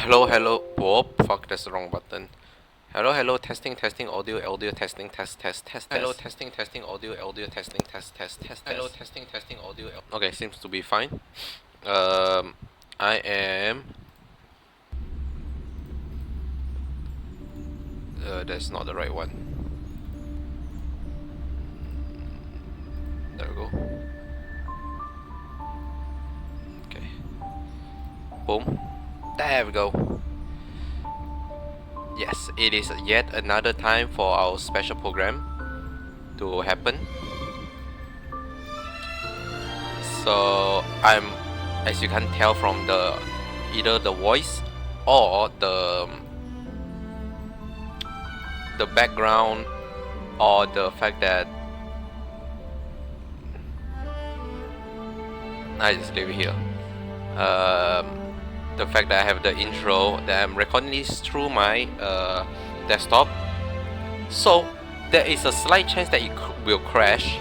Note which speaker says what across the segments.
Speaker 1: Hello, hello. Whoop, fuck, that's the wrong button. Hello, hello, testing, testing, audio, testing, test. Hello, testing, audio, testing, test. Hello, testing, audio. Okay, seems to be fine. I am. That's not the right one. There we go. Okay. Boom. There we go. Yes, it is yet another time for our special program to happen. So as you can tell from either the voice or the background, or the fact that I just leave it here. The fact that I have the intro, that I'm recording this through my desktop, so there is a slight chance that it will crash.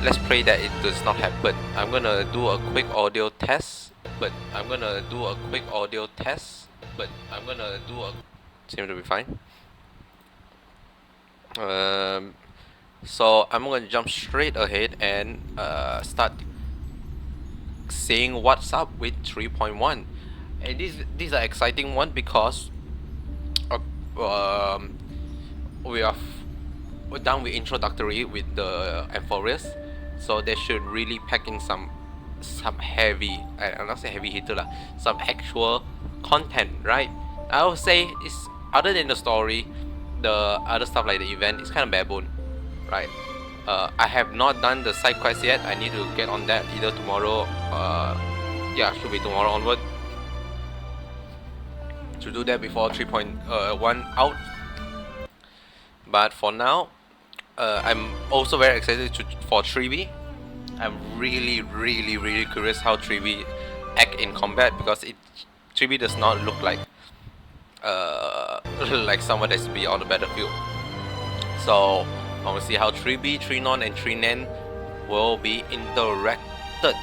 Speaker 1: Let's pray that it does not happen. I'm gonna do a quick audio test, seem to be fine. So I'm gonna jump straight ahead and start seeing what's up with 3.1. And this is an exciting one because we're done with introductory with the Amphoreus, so they should really pack in some heavy, I'm not saying heavy hitter lah, some actual content, right? I would say it's, other than the story, the other stuff like the event is kind of baboon, right? I have not done the side quest yet. I need to get on that either tomorrow, yeah, should be tomorrow onward, to do that before 3.1 out. But for now, I'm also very excited for 3B. I'm really curious how 3B act in combat, because 3B does not look like like someone that's be on the battlefield. So I want to see how 3B, 3Non, and 3Nen will be interacted.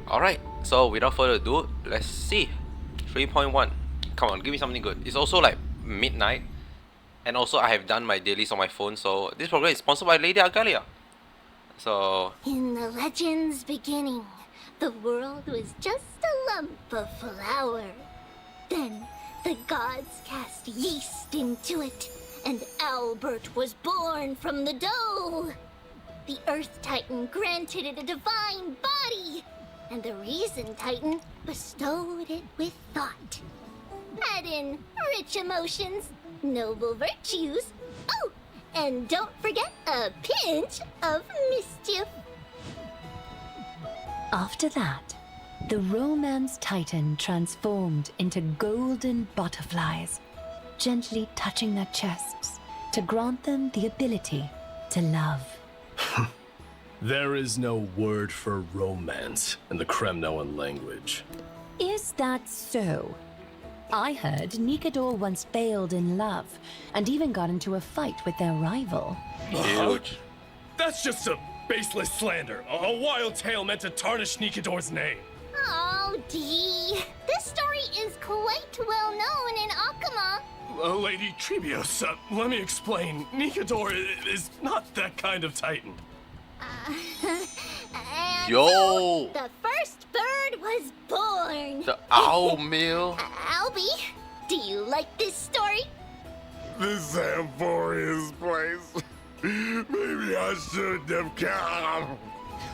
Speaker 1: Alright, so without further ado, let's see. 3.1. Come on, give me something good. It's also like midnight, and also I have done my dailies on my phone, so this program is sponsored by Lady Agalia. So
Speaker 2: in the legend's beginning, the world was just a lump of flour. Then the gods cast yeast into it, and Albert was born from the dough. The Earth Titan granted it a divine body, and the Reason Titan bestowed it with thought. Add in rich emotions, noble virtues, oh, and don't forget a pinch of mischief.
Speaker 3: After that, the Romance Titan transformed into golden butterflies, gently touching their chests to grant them the ability to love.
Speaker 4: There is no word for romance in the Kremnoan language.
Speaker 3: Is that so? I heard Nikador once failed in love and even got into a fight with their rival.
Speaker 1: huge.
Speaker 4: That's just a baseless slander, a wild tale meant to tarnish Nikador's name.
Speaker 2: Oh, Dee. This story is quite well known in Akama.
Speaker 4: Lady Trebios, let me explain. Nikador is not that kind of titan.
Speaker 2: And
Speaker 1: Yo!
Speaker 2: so, the first bird was born.
Speaker 1: The owl meal.
Speaker 2: Albie, do you like this story?
Speaker 5: This Amphoreus place. Maybe I shouldn't have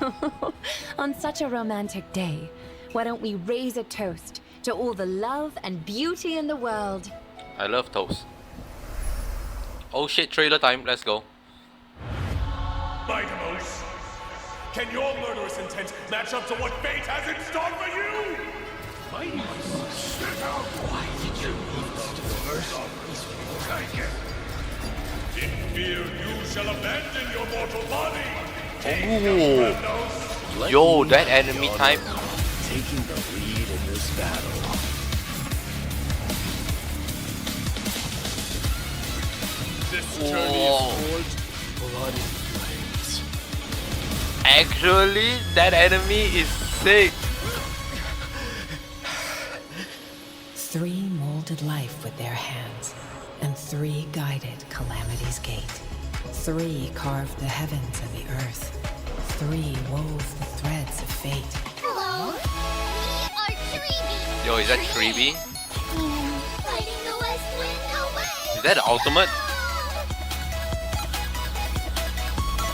Speaker 5: come.
Speaker 3: On such a romantic day, why don't we raise a toast to all the love and beauty in the world?
Speaker 1: I love toast. Oh shit, trailer time, let's go.
Speaker 4: Mightymouse, can your murderous intent match up to what fate has in store for you? Mightymouse, get out! Why did you take it? In fear, you shall abandon your mortal body.
Speaker 1: Ooh. Yo, that enemy type.
Speaker 4: Taking the lead in this battle. This journey is forged blood and flames.
Speaker 1: Actually, that enemy is sick.
Speaker 6: 3 molded life with their hands, and 3 guided Calamity's gate. 3 carved the heavens and the earth. 3 wove the threads of fate.
Speaker 2: Hello, we are Treeby.
Speaker 1: Yo, is that Treeby?
Speaker 2: Fighting the West Wind away.
Speaker 1: Is that the ultimate?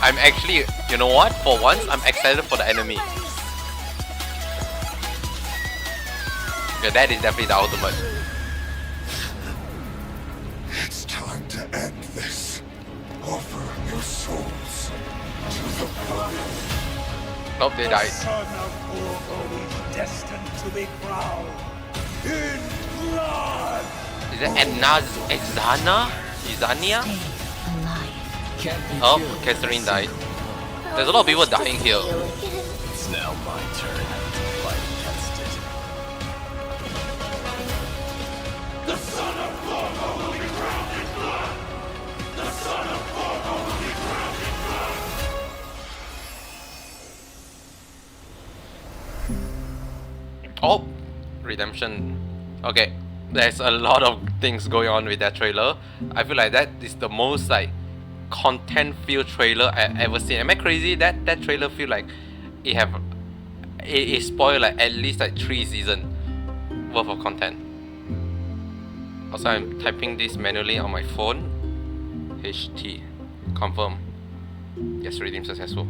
Speaker 1: I'm actually, you know what? For once, I'm excited for the enemy. Yeah, that is definitely the ultimate.
Speaker 5: It's time to end this. Offer your souls to the blood.
Speaker 1: Nope, they died.
Speaker 4: Son of Uruk, destined to be crowned in blood.
Speaker 1: Is that Exana? Izania?
Speaker 3: Alive.
Speaker 1: Oh, Catherine died. There's a lot of people dying here.
Speaker 4: It's now my turn to fight against it. The son of Uruk will be crowned in blood. The son of Uruk will be crowned in blood.
Speaker 1: Oh, redemption. Okay, there's a lot of things going on with that trailer. I feel like that is the most like content-filled trailer I've ever seen. Am I crazy? That trailer feel like it spoiled like at least like 3 seasons worth of content. Also, I'm typing this manually on my phone. HT confirm. Yes, redeem successful.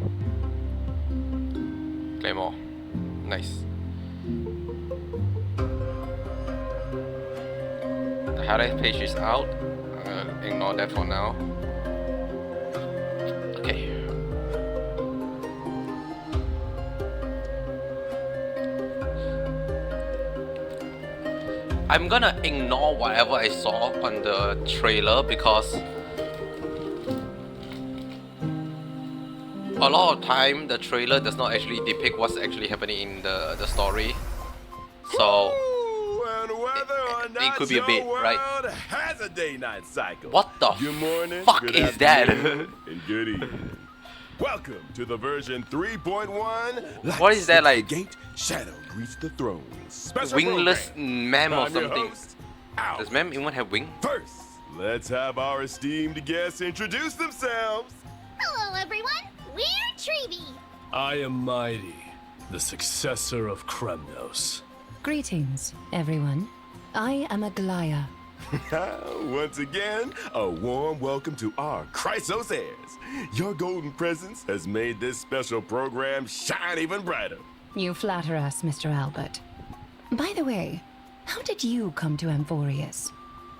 Speaker 1: Claymore, nice. The highlight page is out. Ignore that for now. Okay. I'm gonna ignore whatever I saw on the trailer because a lot of time the trailer does not actually depict what's actually happening in the story. So
Speaker 5: And whether or
Speaker 1: it
Speaker 5: not
Speaker 1: could be a bit,
Speaker 5: your
Speaker 1: right?
Speaker 5: world has a day-night cycle.
Speaker 1: What the
Speaker 5: Good morning,
Speaker 1: fuck
Speaker 5: good
Speaker 1: is that?
Speaker 5: afternoon, and good evening. Welcome to the version 3.1.
Speaker 1: What is that,
Speaker 5: Light
Speaker 1: like?
Speaker 5: the gate, shadow greets the throne. Special
Speaker 1: Wingless
Speaker 5: program.
Speaker 1: ma'am or
Speaker 5: I'm your
Speaker 1: something.
Speaker 5: host, Al.
Speaker 1: Does ma'am even have wing?
Speaker 5: First, let's have our esteemed guests introduce themselves.
Speaker 2: Hello, everyone. We're Treeby.
Speaker 4: I am Mighty, the successor of Kremnos.
Speaker 3: Greetings, everyone. I am Aglaya.
Speaker 5: Once again, a warm welcome to our Chrysos heirs. Your golden presence has made this special program shine even brighter.
Speaker 3: You flatter us, Mr. Albert. By the way, how did you come to Amphorius?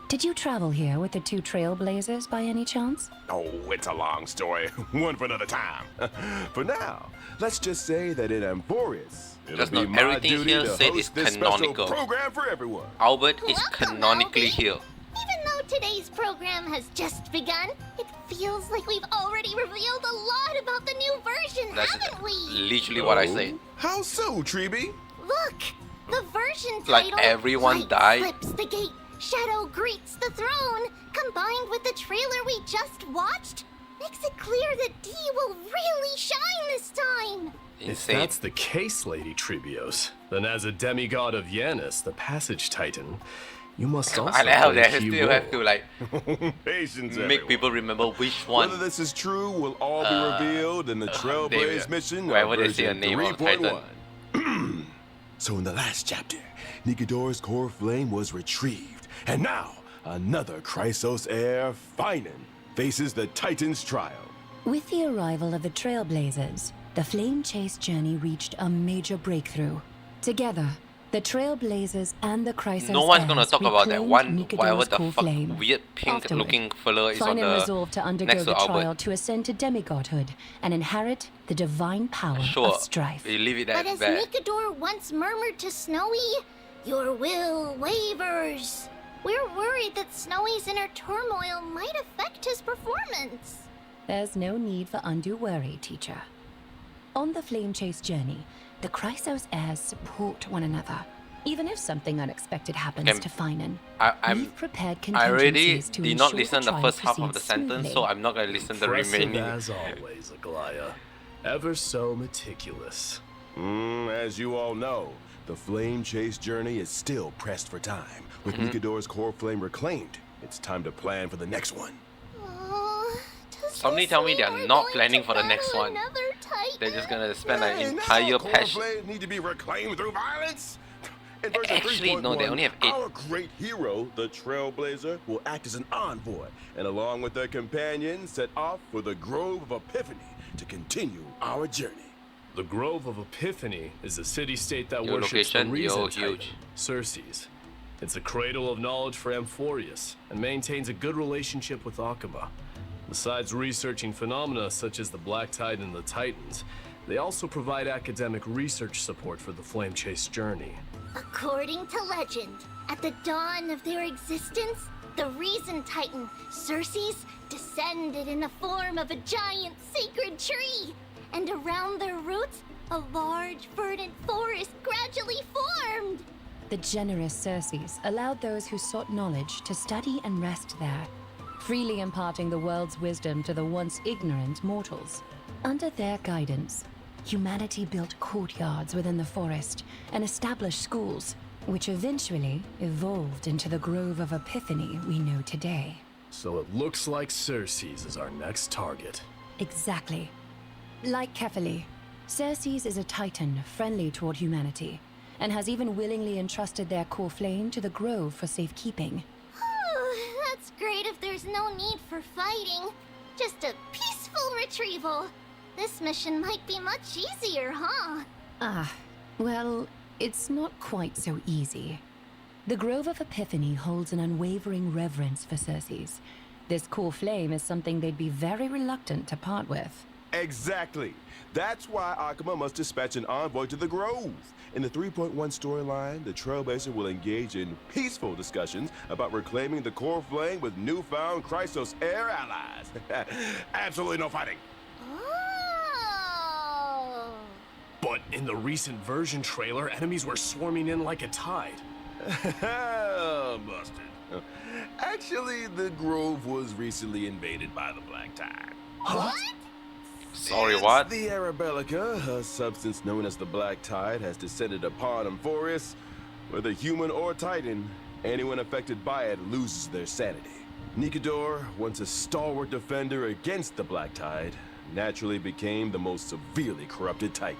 Speaker 3: Did you travel here with the 2 trailblazers by any chance?
Speaker 5: Oh, it's a long story. One for another time. For now, let's just say that in Amphorius, it'll
Speaker 1: Just
Speaker 5: be
Speaker 1: not
Speaker 5: my
Speaker 1: everything
Speaker 5: duty
Speaker 1: here
Speaker 5: to
Speaker 1: said
Speaker 5: host
Speaker 1: is
Speaker 5: this
Speaker 1: canonical.
Speaker 5: special program for everyone.
Speaker 1: Albert is
Speaker 2: Welcome,
Speaker 1: canonically
Speaker 2: Albie.
Speaker 1: here.
Speaker 2: Even though today's program has just begun, it feels like we've already revealed a lot about the new version,
Speaker 1: That's
Speaker 2: haven't we?
Speaker 1: literally what I said.
Speaker 5: How so, Treeby?
Speaker 2: Look, the version
Speaker 1: Like
Speaker 2: title
Speaker 1: everyone
Speaker 2: Light
Speaker 1: died?
Speaker 2: Flips the gate, Shadow greets the throne, combined with the trailer we just watched, makes it clear that D will really shine this time.
Speaker 4: If
Speaker 1: Insane.
Speaker 4: that's the case, Lady Trebios, then as a demigod of Yanis, the Passage Titan, you must also
Speaker 1: I know
Speaker 4: play a
Speaker 1: they
Speaker 4: key
Speaker 1: still have to
Speaker 4: role.
Speaker 1: like
Speaker 5: Patience,
Speaker 1: make
Speaker 5: everyone.
Speaker 1: people remember which
Speaker 5: Whether
Speaker 1: one.
Speaker 5: this is true will all be revealed in the Trailblaze mission
Speaker 1: wherever
Speaker 5: of
Speaker 1: they see a
Speaker 5: version
Speaker 1: name of Titan.
Speaker 5: 3.1. So in the last chapter, Nikodor's core flame was retrieved, and now another Chrysos heir, Finan, faces the Titan's trial.
Speaker 3: With the arrival of the Trailblazers, the Flame Chase journey reached a major breakthrough. Together, the Trailblazers and the Chrysos
Speaker 1: No one's gonna
Speaker 3: heirs
Speaker 1: talk about that
Speaker 3: reclaimed
Speaker 1: one,
Speaker 3: Nikodor's
Speaker 1: whatever the
Speaker 3: core
Speaker 1: fuck
Speaker 3: flame.
Speaker 1: weird pink
Speaker 3: Afterward,
Speaker 1: looking fella is on
Speaker 3: Finan
Speaker 1: the
Speaker 3: resolved to undergo
Speaker 1: next to
Speaker 3: the trial
Speaker 1: Albert.
Speaker 3: to ascend to demigodhood and inherit the divine power
Speaker 1: Sure,
Speaker 3: of strife.
Speaker 1: we leave it
Speaker 2: But
Speaker 1: at
Speaker 2: as
Speaker 1: that.
Speaker 2: Nikodor once murmured to Snowy, your will wavers. We're worried that Snowy's inner turmoil might affect his performance.
Speaker 3: There's no need for undue worry, teacher. On the Flame Chase journey, the Chrysos heirs support one another. Even if something unexpected happens
Speaker 1: Um,
Speaker 3: to Finan,
Speaker 1: I'm
Speaker 3: we've prepared
Speaker 1: I already
Speaker 3: contingencies to
Speaker 1: did not
Speaker 3: ensure
Speaker 1: listen
Speaker 3: the
Speaker 1: the
Speaker 3: trial
Speaker 1: first half of the
Speaker 3: proceeds
Speaker 1: sentence, so
Speaker 3: smoothly.
Speaker 1: I'm not gonna listen the
Speaker 4: Impressive
Speaker 1: remaining.
Speaker 4: as always, Aglaya. Ever so meticulous.
Speaker 5: As you all know, the flame chase journey is still pressed for time. With Nikador's core flame reclaimed, it's time to plan for the next one.
Speaker 1: Somebody tell me they're not planning for the next one. They're just gonna spend an entire
Speaker 5: core
Speaker 1: passion.
Speaker 5: flames need to be reclaimed through violence. In version
Speaker 1: Actually, no, they
Speaker 5: 3.1,
Speaker 1: only have 8.
Speaker 5: Our great hero, the Trailblazer, will act as an envoy, and along with their companions, set off for the Grove of Epiphany to continue our journey.
Speaker 4: The Grove of Epiphany is a city-state that
Speaker 1: Your
Speaker 4: worships the
Speaker 1: location,
Speaker 4: reason
Speaker 1: yo,
Speaker 4: titan,
Speaker 1: huge.
Speaker 4: Circes. It's a cradle of knowledge for Amphorius, and maintains a good relationship with Akuma. Besides researching phenomena such as the Black Tide and the Titans, they also provide academic research support for the Flame Chase journey.
Speaker 2: According to legend, at the dawn of their existence, the Reason Titan, Circes, descended in the form of a giant sacred tree. And around their roots, a large verdant forest gradually formed.
Speaker 3: The generous Circes allowed those who sought knowledge to study and rest there, freely imparting the world's wisdom to the once ignorant mortals. Under their guidance, humanity built courtyards within the forest and established schools, which eventually evolved into the Grove of Epiphany we know today.
Speaker 4: So it looks like Circes is our next target.
Speaker 3: Exactly. Like Kefali, Circes is a titan friendly toward humanity, and has even willingly entrusted their core flame to the Grove for safekeeping.
Speaker 2: That's great if there's no need for fighting. Just a peaceful retrieval. This mission might be much easier, huh?
Speaker 3: Well, it's not quite so easy. The Grove of Epiphany holds an unwavering reverence for Circes. This core flame is something they'd be very reluctant to part with.
Speaker 5: Exactly. That's why Akuma must dispatch an envoy to the Grove. In the 3.1 storyline, the Trailblazer will engage in peaceful discussions about reclaiming the core flame with newfound Chrysos heir allies. Absolutely no fighting.
Speaker 2: Oh.
Speaker 4: But in the recent version trailer, enemies were swarming in like a tide.
Speaker 5: Busted. Actually, the Grove was recently invaded by the Black Tide.
Speaker 2: What?
Speaker 1: Sorry,
Speaker 5: It's
Speaker 1: what?
Speaker 5: The Arabelica, a substance known as the Black Tide, has descended upon Amphorius. Whether human or Titan, anyone affected by it loses their sanity. Nikador, once a stalwart defender against the Black Tide, naturally became the most severely corrupted Titan.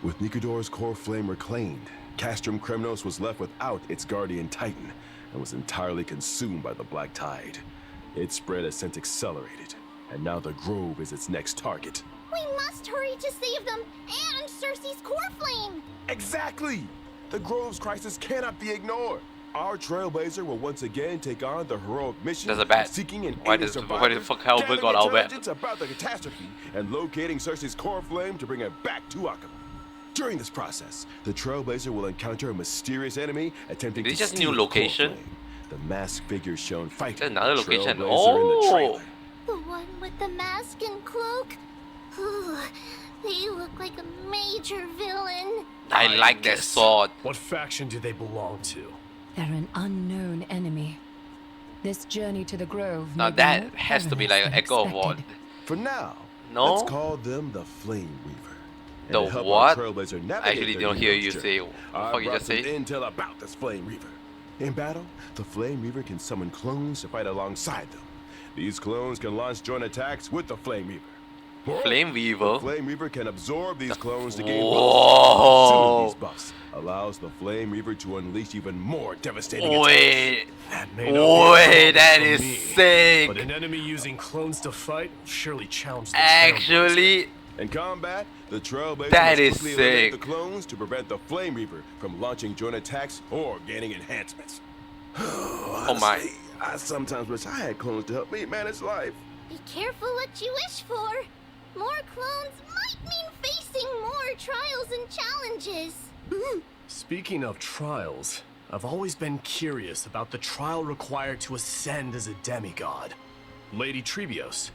Speaker 5: With Nikador's core flame reclaimed, Castrum Kremnos was left without its guardian Titan and was entirely consumed by the Black Tide. Its spread has since accelerated, and now the Grove is its next target.
Speaker 2: We must hurry to save them and Circe's core flame.
Speaker 5: Exactly! The Grove's crisis cannot be ignored. Our Trailblazer will once again take on the heroic mission
Speaker 1: There's a bat.
Speaker 5: seeking an
Speaker 1: Why
Speaker 5: aiding
Speaker 1: the
Speaker 5: survivors,
Speaker 1: fuck Halberd
Speaker 5: gathering
Speaker 1: got our bat?
Speaker 5: intelligence about the catastrophe, and locating Circe's core flame to bring it back to Akuma. During this process, the Trailblazer will encounter a mysterious enemy attempting
Speaker 1: Is
Speaker 5: to
Speaker 1: this just
Speaker 5: steal
Speaker 1: new
Speaker 5: the core
Speaker 1: location?
Speaker 5: flame. The masked figure shown fighting
Speaker 1: There's another
Speaker 5: the
Speaker 1: location.
Speaker 5: Trailblazer in the
Speaker 1: Oh!
Speaker 5: trailer.
Speaker 2: The one with the mask and cloak? They look like a major villain.
Speaker 1: I like that sword.
Speaker 4: What faction do they belong to?
Speaker 3: They're an unknown enemy. This journey to the Grove
Speaker 1: Now
Speaker 3: may be
Speaker 1: that
Speaker 3: more
Speaker 1: has to be like
Speaker 3: perilous
Speaker 1: an
Speaker 3: than
Speaker 1: echo of what?
Speaker 3: expected.
Speaker 5: For now,
Speaker 1: No?
Speaker 5: let's call them the Flame Weaver. And
Speaker 1: The
Speaker 5: to help
Speaker 1: what?
Speaker 5: our Trailblazer
Speaker 1: I
Speaker 5: navigate
Speaker 1: actually
Speaker 5: their
Speaker 1: don't hear
Speaker 5: hero's
Speaker 1: you
Speaker 5: journey,
Speaker 1: say. What the
Speaker 5: I
Speaker 1: fuck you
Speaker 5: brought
Speaker 1: just
Speaker 5: some
Speaker 1: say?
Speaker 5: intel about this Flame Reaver. In battle, the Flame Reaver can summon clones to fight alongside them. These clones can launch joint attacks with the Flame Reaver.
Speaker 1: Flame
Speaker 5: The
Speaker 1: Weaver.
Speaker 5: Flame Reaver can absorb these clones to gain buffs.
Speaker 1: Whoa!
Speaker 5: Consuming these buffs allows the Flame Reaver to unleash even more devastating attacks.
Speaker 1: Wait.
Speaker 4: That may not be a
Speaker 1: Wait,
Speaker 4: problem
Speaker 1: that
Speaker 4: for
Speaker 1: is
Speaker 4: me,
Speaker 1: sick.
Speaker 4: But an enemy using clones to fight will surely challenge the
Speaker 1: Actually,
Speaker 5: In combat, the Trailblazer
Speaker 1: That
Speaker 5: must
Speaker 1: is
Speaker 5: quickly eliminate the
Speaker 1: sick.
Speaker 5: clones to prevent the Flame Reaver from launching joint attacks or gaining enhancements.
Speaker 1: oh my.
Speaker 5: Honestly, I sometimes wish I had clones to help me manage life.
Speaker 2: Be careful what you wish for. More clones might mean facing more trials and challenges.
Speaker 4: Speaking of trials, I've always been curious about the trial required to ascend as a demigod. Lady Trebios,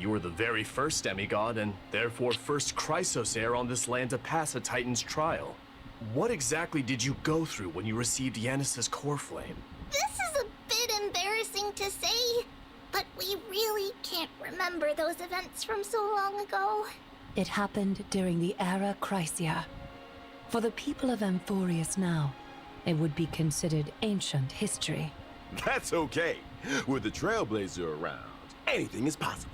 Speaker 4: you were the very first demigod and therefore first Chrysos heir on this land to pass a Titan's trial. What exactly did you go through when you received Yanis's core flame?
Speaker 2: This is a bit embarrassing to say, but we really can't remember those events from so long ago.
Speaker 3: It happened during the Era Chrysia, For the people of Amphorius now, it would be considered ancient history.
Speaker 5: That's okay. With the Trailblazer around, anything is possible.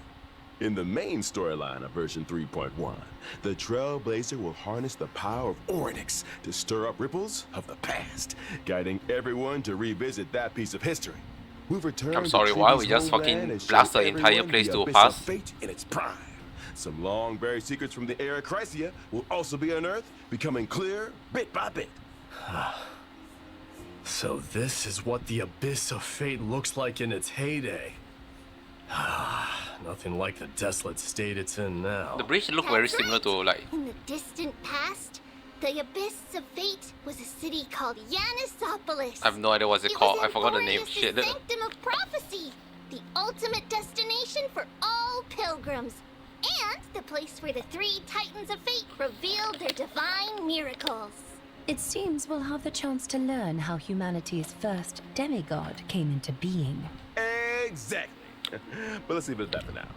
Speaker 5: In the main storyline of version 3.1, the Trailblazer will harness the power of Oryx to stir up ripples of the past, guiding everyone to revisit that piece of history. We've returned
Speaker 1: I'm sorry,
Speaker 5: to
Speaker 1: why?
Speaker 5: Treeby's
Speaker 1: We just
Speaker 5: homeland
Speaker 1: fucking
Speaker 5: and showed
Speaker 1: blast the entire
Speaker 5: everyone
Speaker 1: place
Speaker 5: the
Speaker 1: to a
Speaker 5: abyss
Speaker 1: pass.
Speaker 5: of fate in its prime. Some long-buried secrets from the era Chrysia will also be unearthed, becoming clear bit by bit.
Speaker 4: So this is what the Abyss of Fate looks like in its heyday. Nothing like the desolate state it's in now.
Speaker 1: The bridge look very
Speaker 2: That's
Speaker 1: similar to
Speaker 2: right.
Speaker 1: like.
Speaker 2: In the distant past, the Abyss of Fate was a city called Yanisopolis.
Speaker 1: I have no idea what's it
Speaker 2: It
Speaker 1: called.
Speaker 2: was
Speaker 1: I forgot the name.
Speaker 2: Amphorius'
Speaker 1: Shit.
Speaker 2: Sanctum of Prophecy, the ultimate destination for all pilgrims, and the place where the three Titans of Fate revealed their divine miracles.
Speaker 3: It seems we'll have the chance to learn how humanity's first demigod came into being.
Speaker 5: Exactly. But let's leave it at that for now.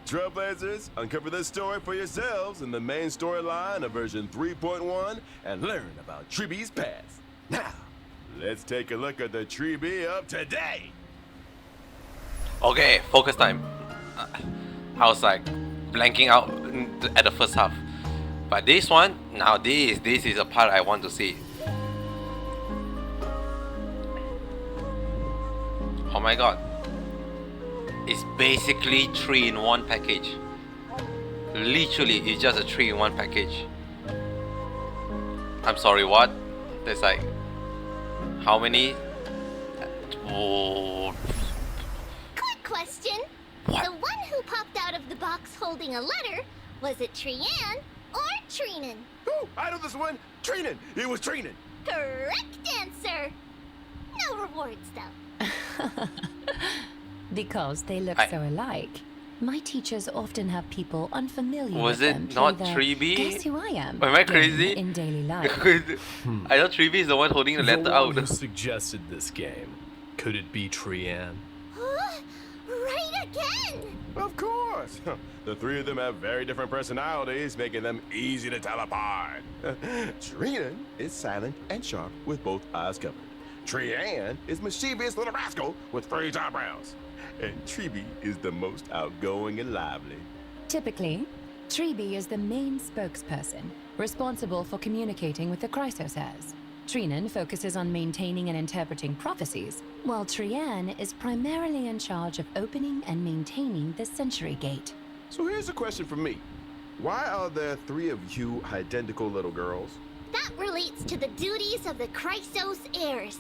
Speaker 5: Trailblazers, uncover this story for yourselves in the main storyline of version 3.1 and learn about Treeby's past. Now, let's take a look at the Treeby of today.
Speaker 1: Okay, focus time. I was like blanking out at the first half, but this one now this is a part I want to see. Oh my god, it's basically 3-in-1 package. Literally, it's just a 3-in-1 package. I'm sorry, what? There's like how many? Oh.
Speaker 2: Quick question.
Speaker 1: What?
Speaker 2: The one who popped out of the box holding a letter, was it Trian or Treenan?
Speaker 5: Ooh, I know this one. Treenan. It was Treenan.
Speaker 2: Correct answer. No rewards though.
Speaker 3: Because they look so alike. My teachers often have people unfamiliar
Speaker 1: Was
Speaker 3: with
Speaker 1: it
Speaker 3: them play
Speaker 1: not
Speaker 3: their
Speaker 1: 3B?
Speaker 3: Guess who I am?
Speaker 1: Am I
Speaker 3: game
Speaker 1: crazy?
Speaker 3: In daily life.
Speaker 1: I thought Treeby is the one holding the letter
Speaker 4: The
Speaker 1: out.
Speaker 4: one who suggested this game. Could it be Trian?
Speaker 2: Huh? Right again!
Speaker 5: Of course. The three of them have very different personalities, making them easy to tell apart. Treenan is silent and sharp with both eyes covered. Trian is mischievous little rascal with 3 eyebrows. And Treeby is the most outgoing and lively.
Speaker 3: Typically, Treeby is the main spokesperson, responsible for communicating with the Chrysos. Treenan focuses on maintaining and interpreting prophecies, while Trian is primarily in charge of opening and maintaining the Century Gate.
Speaker 5: So here's a question for me. Why are there 3 of you identical little girls?
Speaker 2: That relates to the duties of the Chrysos heirs.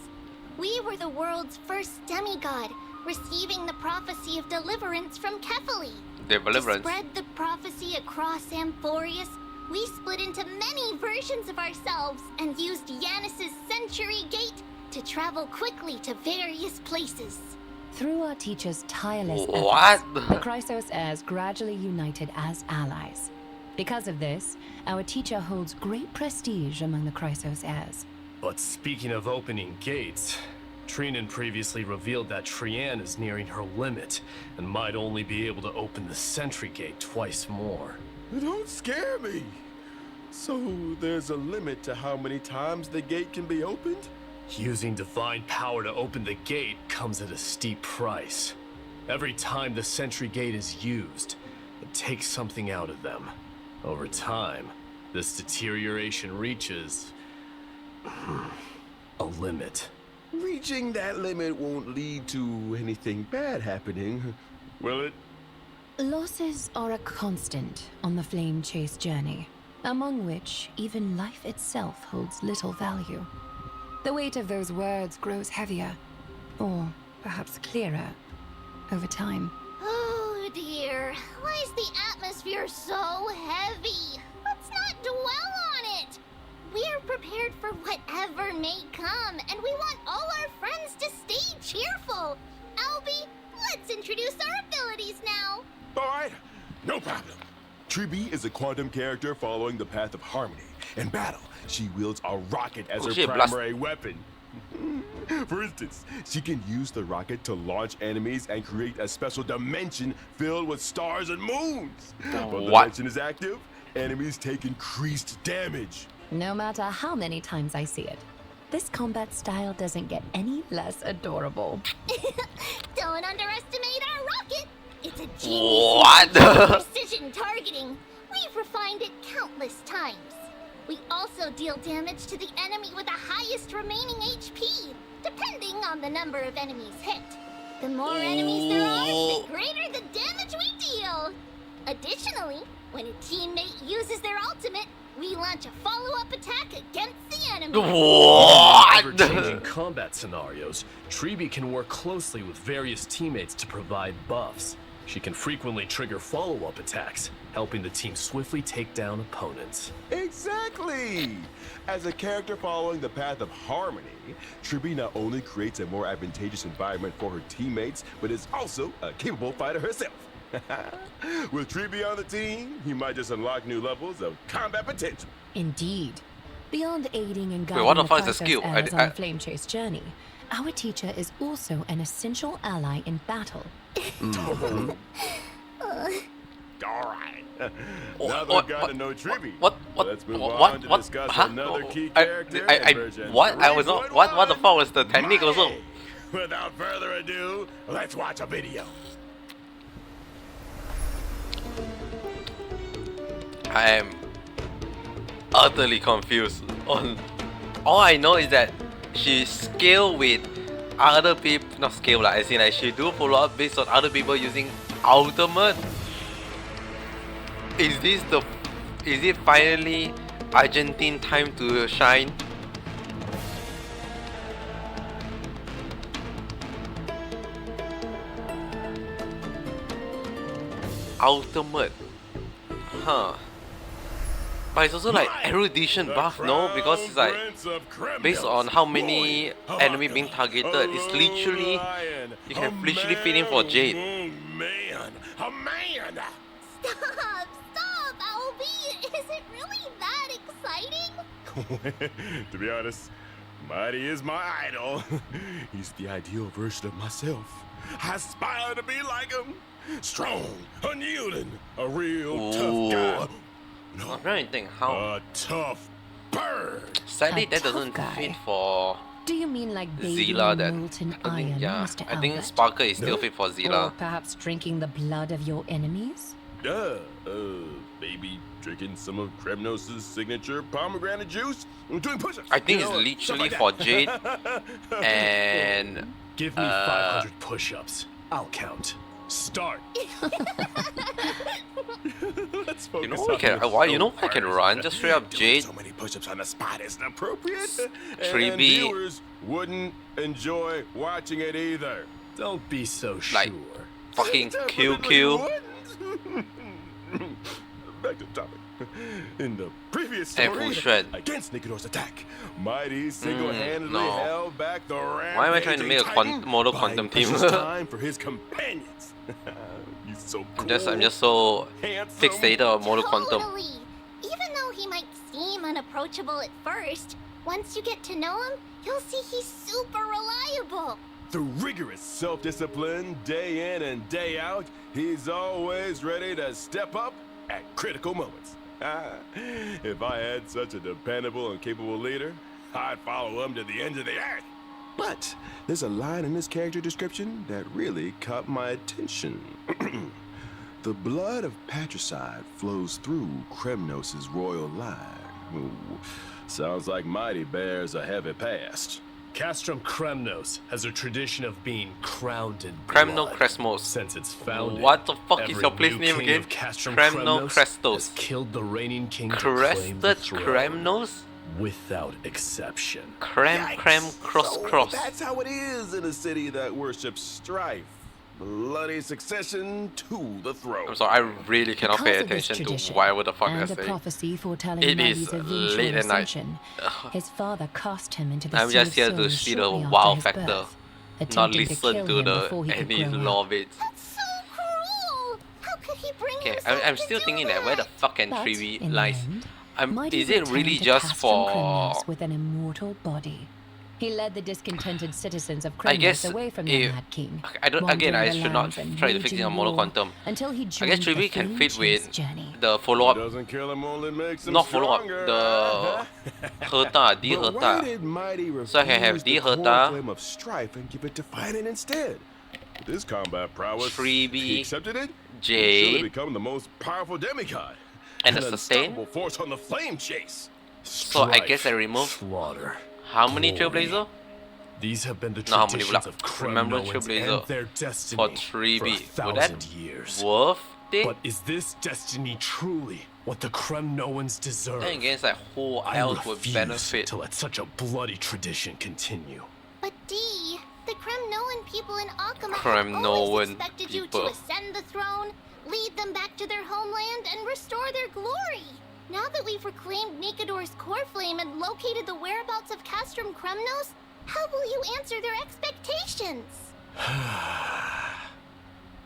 Speaker 2: We were the world's first demigod, receiving the prophecy of deliverance from Kefali.
Speaker 1: Deliverance.
Speaker 2: To spread the prophecy across Amphorius, we split into many versions of ourselves and used Yanis's Century Gate to travel quickly to various places.
Speaker 3: Through our teacher's tireless
Speaker 1: What?
Speaker 3: efforts, the Chrysos heirs gradually united as allies. Because of this, our teacher holds great prestige among the Chrysos heirs.
Speaker 4: But speaking of opening gates, Treenan previously revealed that Trian is nearing her limit and might only be able to open the Sentry Gate twice more.
Speaker 5: Don't scare me. So there's a limit to how many times the gate can be opened?
Speaker 4: Using divine power to open the gate comes at a steep price. Every time the Sentry Gate is used, it takes something out of them. Over time, this deterioration reaches a limit.
Speaker 5: Reaching that limit won't lead to anything bad happening, will it?
Speaker 3: Losses are a constant on the Flame Chase journey, among which even life itself holds little value. The weight of those words grows heavier, or perhaps clearer, over time.
Speaker 2: Oh dear, why is the atmosphere so heavy? Let's not dwell on it. We're prepared for whatever may come, and we want all our friends to stay cheerful. Albie, let's introduce our abilities now.
Speaker 5: All right, no problem. Treeby is a quantum character following the path of harmony. In battle, she wields a rocket as her
Speaker 1: shit, blast.
Speaker 5: primary weapon. For instance, she can use the rocket to launch enemies and create a special dimension filled with stars and moons. When the
Speaker 1: What?
Speaker 5: dimension is active, enemies take increased damage.
Speaker 3: No matter how many times I see it, this combat style doesn't get any less adorable.
Speaker 2: Don't underestimate our rocket. It's a genius
Speaker 1: What?
Speaker 2: precision targeting. We've refined it countless times. We also deal damage to the enemy with the highest remaining HP, depending on the number of enemies hit. The more enemies there are, the greater the damage we deal. Additionally, when a teammate uses their ultimate, we launch a follow-up attack against the enemy.
Speaker 1: What?
Speaker 4: Ever-changing combat scenarios, Tribi can work closely with various teammates to provide buffs. She can frequently trigger follow-up attacks, helping the team swiftly take down opponents.
Speaker 5: Exactly! As a character following the path of harmony, Tribi not only creates a more advantageous environment for her teammates, but is also a capable fighter herself. With Tribi on the team, you might just unlock new levels of combat potential.
Speaker 3: Indeed. Beyond aiding and
Speaker 1: Wait,
Speaker 3: guiding
Speaker 1: what the
Speaker 3: the
Speaker 1: fuck is the
Speaker 3: Princess
Speaker 1: skill?
Speaker 3: heirs on the Flame Chase journey, our teacher is also an essential ally in battle.
Speaker 5: Alright. Now
Speaker 1: What-
Speaker 5: that we've gotten to know Tribi,
Speaker 1: What?
Speaker 5: let's move on to discuss another key character in version
Speaker 1: What? I was not. What the fuck was the technique also?
Speaker 5: Mighty. Without further ado, let's watch a video.
Speaker 1: I am utterly confused on. All I know is that she scale with other people, not scale like, as in like she do follow up based on other people using ultimate. Is it finally Argentine time to shine? Ultimate. Huh. But it's also like erudition buff, no? Because it's like based on how many enemy being targeted, it's literally you can literally fit in for Jade.
Speaker 5: Man, a man.
Speaker 2: Stop, Albie. Is it really that exciting?
Speaker 5: To be honest, Mighty is my idol. He's the ideal version of myself. I aspire to be like him. Strong, unyielding, a real tough guy. No,
Speaker 1: I'm trying to think how.
Speaker 5: a tough bird.
Speaker 1: Sadly,
Speaker 3: A
Speaker 1: that
Speaker 3: tough
Speaker 1: doesn't
Speaker 3: guy.
Speaker 1: fit for
Speaker 3: Do you mean like bathing
Speaker 1: Zila.
Speaker 3: in
Speaker 1: That
Speaker 3: molten
Speaker 1: I think,
Speaker 3: iron,
Speaker 1: yeah,
Speaker 3: Mr.
Speaker 1: I think
Speaker 3: Albert?
Speaker 1: Sparker is still fit for
Speaker 3: Or
Speaker 1: Zila.
Speaker 3: perhaps drinking the blood of your enemies?
Speaker 5: Maybe drinking some of Kremnos' signature pomegranate juice and doing push-ups.
Speaker 1: I think
Speaker 5: You
Speaker 1: it's
Speaker 5: know,
Speaker 1: literally
Speaker 5: stuff
Speaker 1: for
Speaker 5: like
Speaker 1: Jade
Speaker 5: that.
Speaker 1: and
Speaker 4: Give me 500 push-ups. I'll count. Start.
Speaker 5: Let's
Speaker 1: you know
Speaker 5: focus
Speaker 1: I
Speaker 5: on
Speaker 1: can.
Speaker 5: the
Speaker 1: Why you know I
Speaker 5: show
Speaker 1: can
Speaker 5: first.
Speaker 1: run just straight up
Speaker 5: Doing
Speaker 1: Jade.
Speaker 5: so many push-ups on the spot isn't appropriate. And
Speaker 1: Tribi.
Speaker 5: viewers wouldn't enjoy watching it either.
Speaker 4: Don't be so
Speaker 1: Like,
Speaker 4: sure.
Speaker 1: Fucking
Speaker 5: Definitely
Speaker 1: QQ.
Speaker 5: wouldn't. Back to the topic. In the previous
Speaker 1: And
Speaker 5: story,
Speaker 1: Fushred.
Speaker 5: against Nikidor's attack, Mighty single-handedly
Speaker 1: no.
Speaker 5: held back the
Speaker 1: Why am I trying to
Speaker 5: rampaging
Speaker 1: make a
Speaker 5: Titan,
Speaker 1: model
Speaker 5: buying
Speaker 1: quantum team?
Speaker 5: precious time for his companions. He's so cool.
Speaker 1: I'm just so
Speaker 5: handsome.
Speaker 1: fixated on Mono Quantum.
Speaker 2: Totally. Even though he might seem unapproachable at first, once you get to know him, you'll see he's super reliable.
Speaker 5: Through rigorous self-discipline, day in and day out, he's always ready to step up at critical moments. If I had such a dependable and capable leader, I'd follow him to the ends of the earth. But there's a line in his character description that really caught my attention. The blood of patricide flows through Kremnos' royal line. Ooh, sounds like Mighty bears a heavy past.
Speaker 4: Castrum Kremnos has a tradition of being crowned in
Speaker 1: Kremno
Speaker 4: blood.
Speaker 1: Kresmos.
Speaker 4: Since its founding,
Speaker 1: What the fuck is
Speaker 4: every
Speaker 1: your place
Speaker 4: new
Speaker 1: name
Speaker 4: king
Speaker 1: again?
Speaker 4: of Castrum
Speaker 1: Kremno
Speaker 4: Kremnos
Speaker 1: Krestos.
Speaker 4: has killed the reigning king to claim the
Speaker 1: Crested
Speaker 4: throne,
Speaker 1: Kremnos?
Speaker 4: without exception.
Speaker 1: Creme cross
Speaker 5: So
Speaker 1: cross.
Speaker 5: That's how it is in a city that worships strife. Bloody succession to the throne.
Speaker 1: I'm sorry, I really cannot pay
Speaker 3: Because of this
Speaker 1: attention to
Speaker 3: tradition
Speaker 1: whatever the fuck
Speaker 3: and
Speaker 1: I
Speaker 3: a
Speaker 1: say.
Speaker 3: prophecy foretelling
Speaker 1: It
Speaker 3: Mighty's
Speaker 1: is
Speaker 3: eventual
Speaker 1: late at night.
Speaker 3: ascension, his father cast him into the
Speaker 1: I'm
Speaker 3: sea
Speaker 1: just
Speaker 3: of
Speaker 1: here to
Speaker 3: souls
Speaker 1: see the
Speaker 3: shortly after
Speaker 1: wow
Speaker 3: his
Speaker 1: factor,
Speaker 3: birth,
Speaker 1: not
Speaker 3: attempting
Speaker 1: listen
Speaker 3: kill
Speaker 1: to
Speaker 3: him
Speaker 1: the
Speaker 3: before he could
Speaker 1: any
Speaker 3: grow up.
Speaker 1: law of it.
Speaker 2: That's so cruel. How could he bring
Speaker 1: Okay,
Speaker 2: himself
Speaker 1: I'm
Speaker 2: to
Speaker 1: still
Speaker 2: do
Speaker 1: thinking that where the fuck can
Speaker 3: But,
Speaker 1: Trivi
Speaker 3: in the
Speaker 1: lies?
Speaker 3: end, Mighty
Speaker 1: Is it
Speaker 3: returned
Speaker 1: really
Speaker 3: to
Speaker 1: just
Speaker 3: Castrum
Speaker 1: for
Speaker 3: Kremnos with an immortal body. He led the discontented citizens of
Speaker 1: I guess
Speaker 3: Kremnos away from their
Speaker 1: if
Speaker 3: Mad King.
Speaker 1: I don't again, I
Speaker 3: wandering the
Speaker 1: should not
Speaker 3: lands and
Speaker 1: try to fix it
Speaker 3: waging
Speaker 1: on Mono
Speaker 3: war
Speaker 1: Quantum.
Speaker 3: until he
Speaker 1: I guess
Speaker 3: joined the
Speaker 1: 3B can
Speaker 3: Flame
Speaker 1: fit with
Speaker 3: Chase journey.
Speaker 1: the follow up,
Speaker 5: Doesn't kill him, only makes him
Speaker 1: not follow up,
Speaker 5: stronger.
Speaker 1: the Herta, D
Speaker 5: But why
Speaker 1: Herta.
Speaker 5: did Mighty refuse
Speaker 1: So I can have
Speaker 5: the
Speaker 1: D
Speaker 5: core
Speaker 1: Herta.
Speaker 5: flame of strife and give it to Fighting instead? With his combat prowess,
Speaker 1: 3B,
Speaker 5: he accepted it.
Speaker 1: Jade.
Speaker 5: Surely become the most powerful demigod.
Speaker 1: And
Speaker 5: an
Speaker 1: the sustain.
Speaker 5: unstoppable force on the flame chase.
Speaker 1: So I guess I remove
Speaker 4: slaughter.
Speaker 1: how many
Speaker 4: Glory.
Speaker 1: Trailblazer?
Speaker 4: These have been the
Speaker 1: No, how many
Speaker 4: traditions
Speaker 1: pula?
Speaker 4: of
Speaker 1: Remember
Speaker 4: Kremnoans
Speaker 1: Trailblazer
Speaker 4: and their destiny
Speaker 1: for
Speaker 4: for
Speaker 1: 3B. Would
Speaker 4: 1,000
Speaker 1: that
Speaker 4: years.
Speaker 1: worth it?
Speaker 4: But is this destiny truly what the Kremnoans deserve?
Speaker 1: Then again, it's like who
Speaker 4: I
Speaker 1: else would
Speaker 4: refuse
Speaker 1: benefit?
Speaker 4: to let such a bloody tradition continue.
Speaker 2: But D, the Kremnoan people in Akama have
Speaker 1: Kremnoan
Speaker 2: always expected you
Speaker 1: people.
Speaker 2: to ascend the throne, lead them back to their homeland, and restore their glory. Now that we've reclaimed Nikador's core flame and located the whereabouts of Castrum Kremnos, how will you answer their expectations?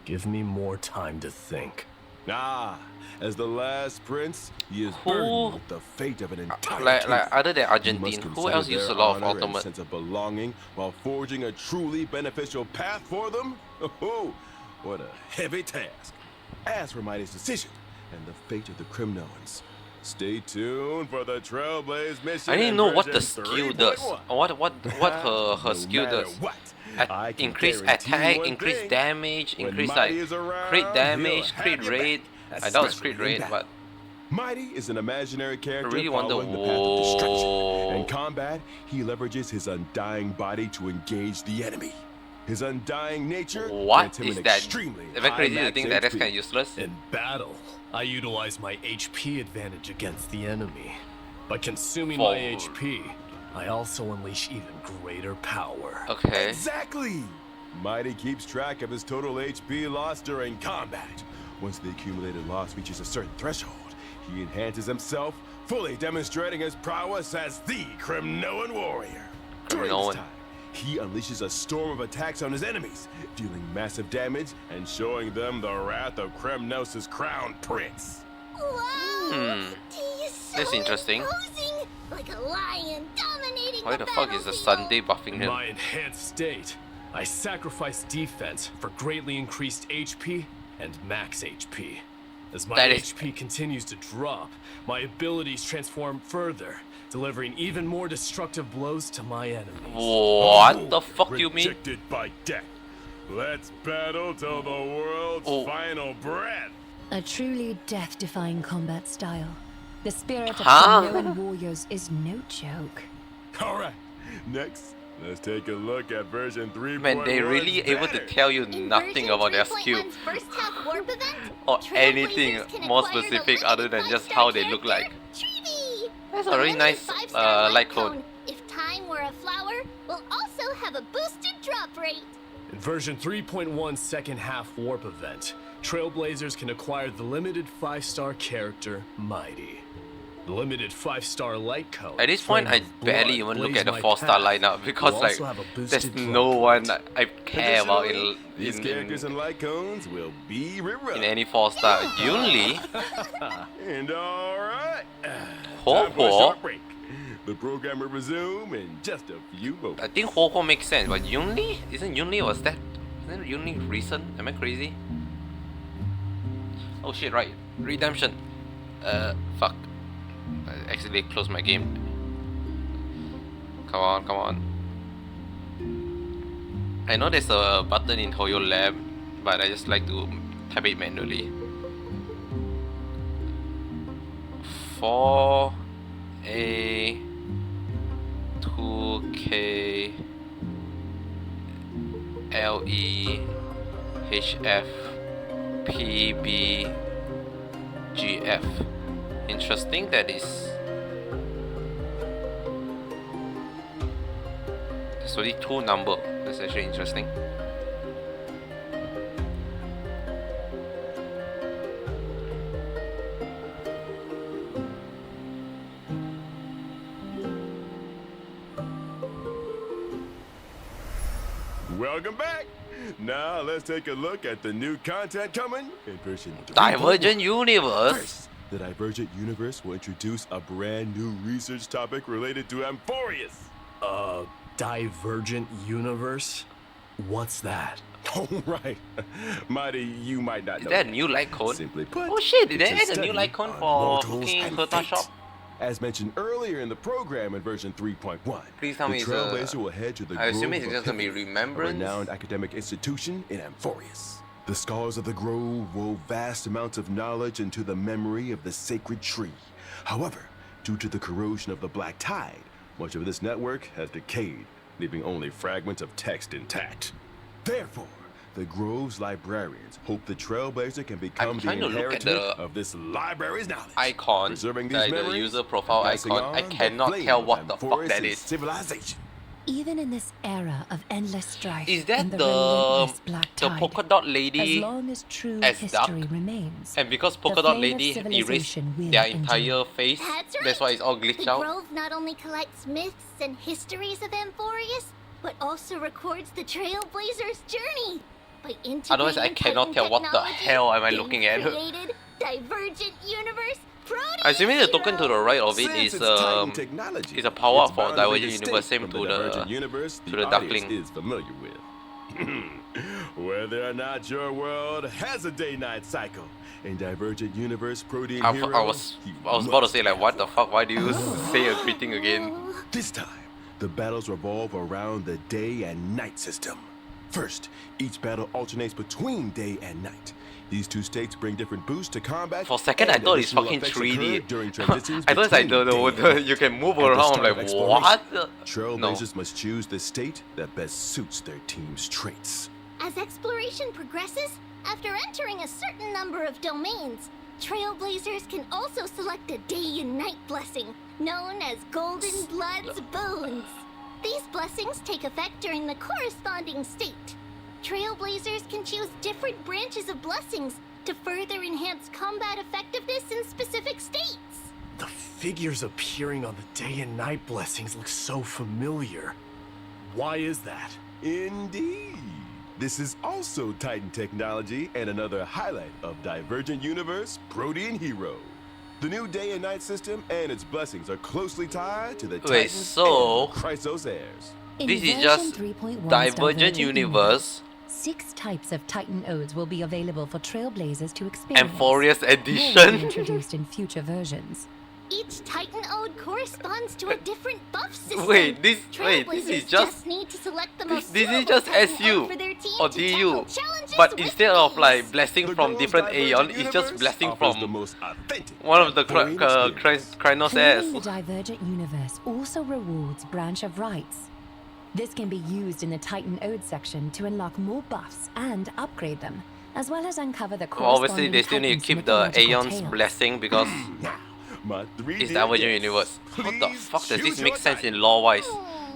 Speaker 4: Give me more time to think.
Speaker 5: Ah, as the last prince, he is
Speaker 1: Who-
Speaker 5: burdened with the fate of an entire
Speaker 1: Like
Speaker 5: kingdom.
Speaker 1: other than
Speaker 5: You must
Speaker 1: Argentine, who
Speaker 5: consider
Speaker 1: else used a
Speaker 5: their
Speaker 1: lot of
Speaker 5: honor and
Speaker 1: ultimate?
Speaker 5: sense of belonging while forging a truly beneficial path for them? Oh, what a heavy task. As for Mighty's decision and the fate of the Kremnoans, stay tuned for the Trailblaze mission.
Speaker 1: I didn't
Speaker 5: in
Speaker 1: know what the
Speaker 5: version
Speaker 1: skill does.
Speaker 5: 3.1.
Speaker 1: What her
Speaker 5: No
Speaker 1: skill
Speaker 5: matter
Speaker 1: does.
Speaker 5: what, I can
Speaker 1: Increase
Speaker 5: guarantee
Speaker 1: attack,
Speaker 5: one
Speaker 1: increase
Speaker 5: thing.
Speaker 1: damage,
Speaker 5: When
Speaker 1: increase
Speaker 5: Mighty
Speaker 1: like
Speaker 5: is around,
Speaker 1: crit
Speaker 5: he'll
Speaker 1: damage,
Speaker 5: have
Speaker 1: crit
Speaker 5: your
Speaker 1: rate.
Speaker 5: back,
Speaker 1: I thought it was
Speaker 5: especially
Speaker 1: crit
Speaker 5: in
Speaker 1: rate,
Speaker 5: battle.
Speaker 1: but
Speaker 5: Mighty is an imaginary character
Speaker 1: really wonder-
Speaker 5: following the path of destruction.
Speaker 1: Whoa.
Speaker 5: In combat, he leverages his undying body to engage the enemy. His undying nature
Speaker 1: what
Speaker 5: grants him
Speaker 1: is
Speaker 5: an
Speaker 1: that?
Speaker 5: extremely
Speaker 1: Am I
Speaker 5: high
Speaker 1: crazy to
Speaker 5: max
Speaker 1: think that that's
Speaker 5: HP.
Speaker 1: kind of useless?
Speaker 4: In battle, I utilize my HP advantage against the enemy. By consuming my
Speaker 1: Forward.
Speaker 4: HP, I also unleash even greater power.
Speaker 1: Okay.
Speaker 5: Exactly! Mighty keeps track of his total HP loss during combat. Once the accumulated loss reaches a certain threshold, he enhances himself, fully demonstrating his prowess as the Kremnoan warrior. During
Speaker 1: Kremnoan.
Speaker 5: this time, he unleashes a storm of attacks on his enemies, dealing massive damage and showing them the wrath of Kremnos' crown prince.
Speaker 2: Wow! D is so
Speaker 1: That's interesting.
Speaker 2: imposing, like a lion dominating
Speaker 1: Why the fuck is the Sunday buffing
Speaker 4: In
Speaker 1: him?
Speaker 4: my enhanced state, I sacrifice defense for greatly increased HP and max HP. As my
Speaker 1: That is-
Speaker 4: HP continues to drop, my abilities transform further, delivering even more destructive blows to my enemies.
Speaker 1: What the fuck you mean?
Speaker 5: Rejected by death. Let's battle till the world's
Speaker 1: Oh.
Speaker 5: final breath.
Speaker 3: A truly death-defying combat style. The spirit of
Speaker 1: Huh?
Speaker 3: Kremnoan warriors is no joke.
Speaker 5: All right, next, let's take a look at version 3.1.
Speaker 1: Man, they really able to tell you
Speaker 2: In
Speaker 1: nothing
Speaker 2: version
Speaker 1: about their skill
Speaker 2: 3.1's first half warp event,
Speaker 1: or
Speaker 2: Trailblazers
Speaker 1: anything
Speaker 2: can
Speaker 1: more
Speaker 2: acquire the
Speaker 1: specific
Speaker 2: limited
Speaker 1: other than just
Speaker 2: 5-star
Speaker 1: how they look like.
Speaker 2: character, Treevee.
Speaker 1: That's a
Speaker 2: The
Speaker 1: really
Speaker 2: limited
Speaker 1: nice
Speaker 2: 5-star
Speaker 1: light cone.
Speaker 2: If time were a flower, will also have a boosted drop rate.
Speaker 4: In version 3.1 second half warp event, Trailblazers can acquire the limited 5-star character Mighty. The limited 5-star light cone.
Speaker 1: At this point, I
Speaker 4: Flame of
Speaker 1: barely
Speaker 4: Blood,
Speaker 1: even look
Speaker 4: Blaze
Speaker 1: at the
Speaker 4: My
Speaker 1: 4-star
Speaker 4: Path,
Speaker 1: lineup because
Speaker 4: will
Speaker 1: like
Speaker 4: also have a
Speaker 1: there's
Speaker 4: boosted
Speaker 1: no
Speaker 4: drop
Speaker 1: one
Speaker 4: rate.
Speaker 1: I care about
Speaker 5: Additionally, these characters
Speaker 1: in
Speaker 5: and light cones will be rerun.
Speaker 1: any 4-star. Yunli,
Speaker 5: And all right,
Speaker 1: Ho
Speaker 5: time for a
Speaker 1: Ho.
Speaker 5: short break. The program will resume in just a few moments.
Speaker 1: I think Ho Ho makes sense, but Yunli? Isn't Yunli recent? Am I crazy? Oh shit, right. Redemption. Fuck. I accidentally closed my game. Come on, come on. I know there's a button in Hoyo Lab, but I just like to type it manually. 4A 2K LE HF PB GF. Interesting, that is. There's only 2 number. That's actually interesting.
Speaker 5: Welcome back. Now let's take a look at the new content coming in version 3.1.
Speaker 1: Divergent Universe.
Speaker 5: First, the Divergent Universe will introduce a brand new research topic related to Amphorius.
Speaker 4: Divergent universe? What's that?
Speaker 5: Oh, right. Mighty, you might not
Speaker 1: Is
Speaker 5: know.
Speaker 1: that a new light cone?
Speaker 5: Simply put,
Speaker 1: Oh shit, did
Speaker 5: it's
Speaker 1: they
Speaker 5: a
Speaker 1: add a new
Speaker 5: study
Speaker 1: light cone
Speaker 5: on
Speaker 1: for
Speaker 5: mortals
Speaker 1: fucking
Speaker 5: and
Speaker 1: Herta
Speaker 5: fate.
Speaker 1: shop?
Speaker 5: As mentioned earlier in the program in version 3.1,
Speaker 1: Please tell
Speaker 5: the
Speaker 1: me it's
Speaker 5: Trailblazer will head to the
Speaker 1: I assume
Speaker 5: Grove
Speaker 1: it's
Speaker 5: of
Speaker 1: just gonna be
Speaker 5: Epiphany,
Speaker 1: remembrance?
Speaker 5: a renowned academic institution in Amphorius. The scholars of the Grove wove vast amounts of knowledge into the memory of the sacred tree. However, due to the corrosion of the Black Tide, much of this network has decayed, leaving only fragments of text intact. Therefore, the Grove's librarians hope the Trailblazer can become the
Speaker 1: trying to look at
Speaker 5: inheritor
Speaker 1: the
Speaker 5: of this library's knowledge.
Speaker 1: icon,
Speaker 5: preserving these
Speaker 1: like the
Speaker 5: memories
Speaker 1: user profile
Speaker 5: and passing
Speaker 1: icon. I
Speaker 5: on the
Speaker 1: cannot
Speaker 5: flame
Speaker 1: tell
Speaker 5: of
Speaker 1: what the fuck that
Speaker 5: Amphorius'
Speaker 1: is.
Speaker 5: civilization.
Speaker 3: Even in this era of endless strife
Speaker 1: Is that
Speaker 3: and the
Speaker 1: the
Speaker 3: relentless black
Speaker 1: the
Speaker 3: tide,
Speaker 1: polka dot
Speaker 3: as
Speaker 1: lady?
Speaker 3: long as true
Speaker 1: as
Speaker 3: history
Speaker 1: duck?
Speaker 3: remains,
Speaker 1: And because
Speaker 3: the
Speaker 1: polka dot
Speaker 3: flame of
Speaker 1: lady erased
Speaker 3: civilization will
Speaker 1: their
Speaker 3: endure.
Speaker 1: entire face,
Speaker 2: That's right.
Speaker 1: that's why it's all glitched
Speaker 2: The
Speaker 1: out.
Speaker 2: Grove not only collects myths and histories of Amphorius, but also records the Trailblazer's journey. By integrating
Speaker 1: Otherwise, I cannot
Speaker 2: Titan
Speaker 1: tell what the
Speaker 2: technology,
Speaker 1: hell am I
Speaker 2: they've
Speaker 1: looking at.
Speaker 2: created Divergent Universe Protean
Speaker 1: Assuming the token to the right of it
Speaker 5: Since
Speaker 1: is
Speaker 5: it's Titan technology,
Speaker 1: is a power
Speaker 5: it's
Speaker 1: for
Speaker 5: bound to be
Speaker 1: Divergent
Speaker 5: distinct
Speaker 1: Universe, same
Speaker 5: from
Speaker 1: to the
Speaker 5: Divergent Universe
Speaker 1: to
Speaker 5: the
Speaker 1: the
Speaker 5: audience
Speaker 1: duckling.
Speaker 5: is familiar with. Whether or not your world has a day-night cycle, in Divergent Universe Protean
Speaker 1: I
Speaker 5: Hero,
Speaker 1: was
Speaker 5: you
Speaker 1: about to
Speaker 5: must
Speaker 1: say like, what the
Speaker 5: have
Speaker 1: fuck? Why do you say a greeting again?
Speaker 5: This time, the battles revolve around the day and night system. First, each battle alternates between day and night. These two states bring different boosts to combat.
Speaker 1: For a second, I
Speaker 5: and
Speaker 1: thought it's
Speaker 5: additional
Speaker 1: fucking
Speaker 5: effects
Speaker 1: 3D.
Speaker 5: occur during transitions
Speaker 1: I thought it's like
Speaker 5: between day and night.
Speaker 1: you can move
Speaker 5: At the
Speaker 1: around. I'm
Speaker 5: start of
Speaker 1: like,
Speaker 5: exploration,
Speaker 1: what? No.
Speaker 5: Trailblazers must choose the state that best suits their team's traits.
Speaker 2: As exploration progresses, after entering a certain number of domains, Trailblazers can also select a day and night blessing, known as Golden Blood's Boons. These blessings take effect during the corresponding state. Trailblazers can choose different branches of blessings to further enhance combat effectiveness in specific states.
Speaker 4: The figures appearing on the day and night blessings look so familiar. Why is that?
Speaker 5: Indeed. This is also Titan technology and another highlight of Divergent Universe Protean Hero. The new day and night system and its blessings are closely tied to the Titans
Speaker 1: so-
Speaker 5: and Chrysos heirs.
Speaker 3: In
Speaker 1: This is
Speaker 3: version
Speaker 1: just
Speaker 3: 3.1's
Speaker 1: Divergent Universe
Speaker 3: 6 types of Titan Odes will be available for Trailblazers to experience.
Speaker 1: Amphorius
Speaker 3: More will be
Speaker 1: Edition.
Speaker 3: introduced in future versions.
Speaker 2: Each Titan Ode corresponds to a different buff system.
Speaker 1: Wait, this is
Speaker 2: Trailblazers
Speaker 1: just
Speaker 2: need to select the
Speaker 1: this,
Speaker 2: most
Speaker 1: this is
Speaker 2: suitable
Speaker 1: just
Speaker 2: Titan
Speaker 1: SU
Speaker 2: Ode for their team
Speaker 1: or
Speaker 2: to
Speaker 1: DU,
Speaker 2: tackle challenges
Speaker 1: but
Speaker 2: with
Speaker 1: instead of
Speaker 2: ease.
Speaker 1: like blessing
Speaker 5: The
Speaker 1: from
Speaker 5: Grove's
Speaker 1: different Aeon,
Speaker 5: Divergent
Speaker 1: it's just
Speaker 5: Universe
Speaker 1: blessing
Speaker 5: offers the
Speaker 1: from
Speaker 5: most authentic
Speaker 1: one of the
Speaker 5: Amphorian experience.
Speaker 1: Krynos
Speaker 3: Claiming the
Speaker 1: airs.
Speaker 3: Divergent Universe also rewards Branch of Rights. This can be used in the Titan Ode section to unlock more buffs and upgrade them, as well as uncover the
Speaker 1: Well, obviously,
Speaker 3: corresponding
Speaker 1: they still need to
Speaker 3: Titan's
Speaker 1: keep the
Speaker 3: mythological
Speaker 1: Aeon's
Speaker 3: tales.
Speaker 1: blessing because
Speaker 5: Now, my three
Speaker 1: it's
Speaker 5: dear
Speaker 1: Divergent
Speaker 5: guests,
Speaker 1: Universe. How the
Speaker 5: please
Speaker 1: fuck does
Speaker 5: choose
Speaker 1: this
Speaker 5: your
Speaker 1: make sense
Speaker 5: Titan.
Speaker 1: in lore-wise?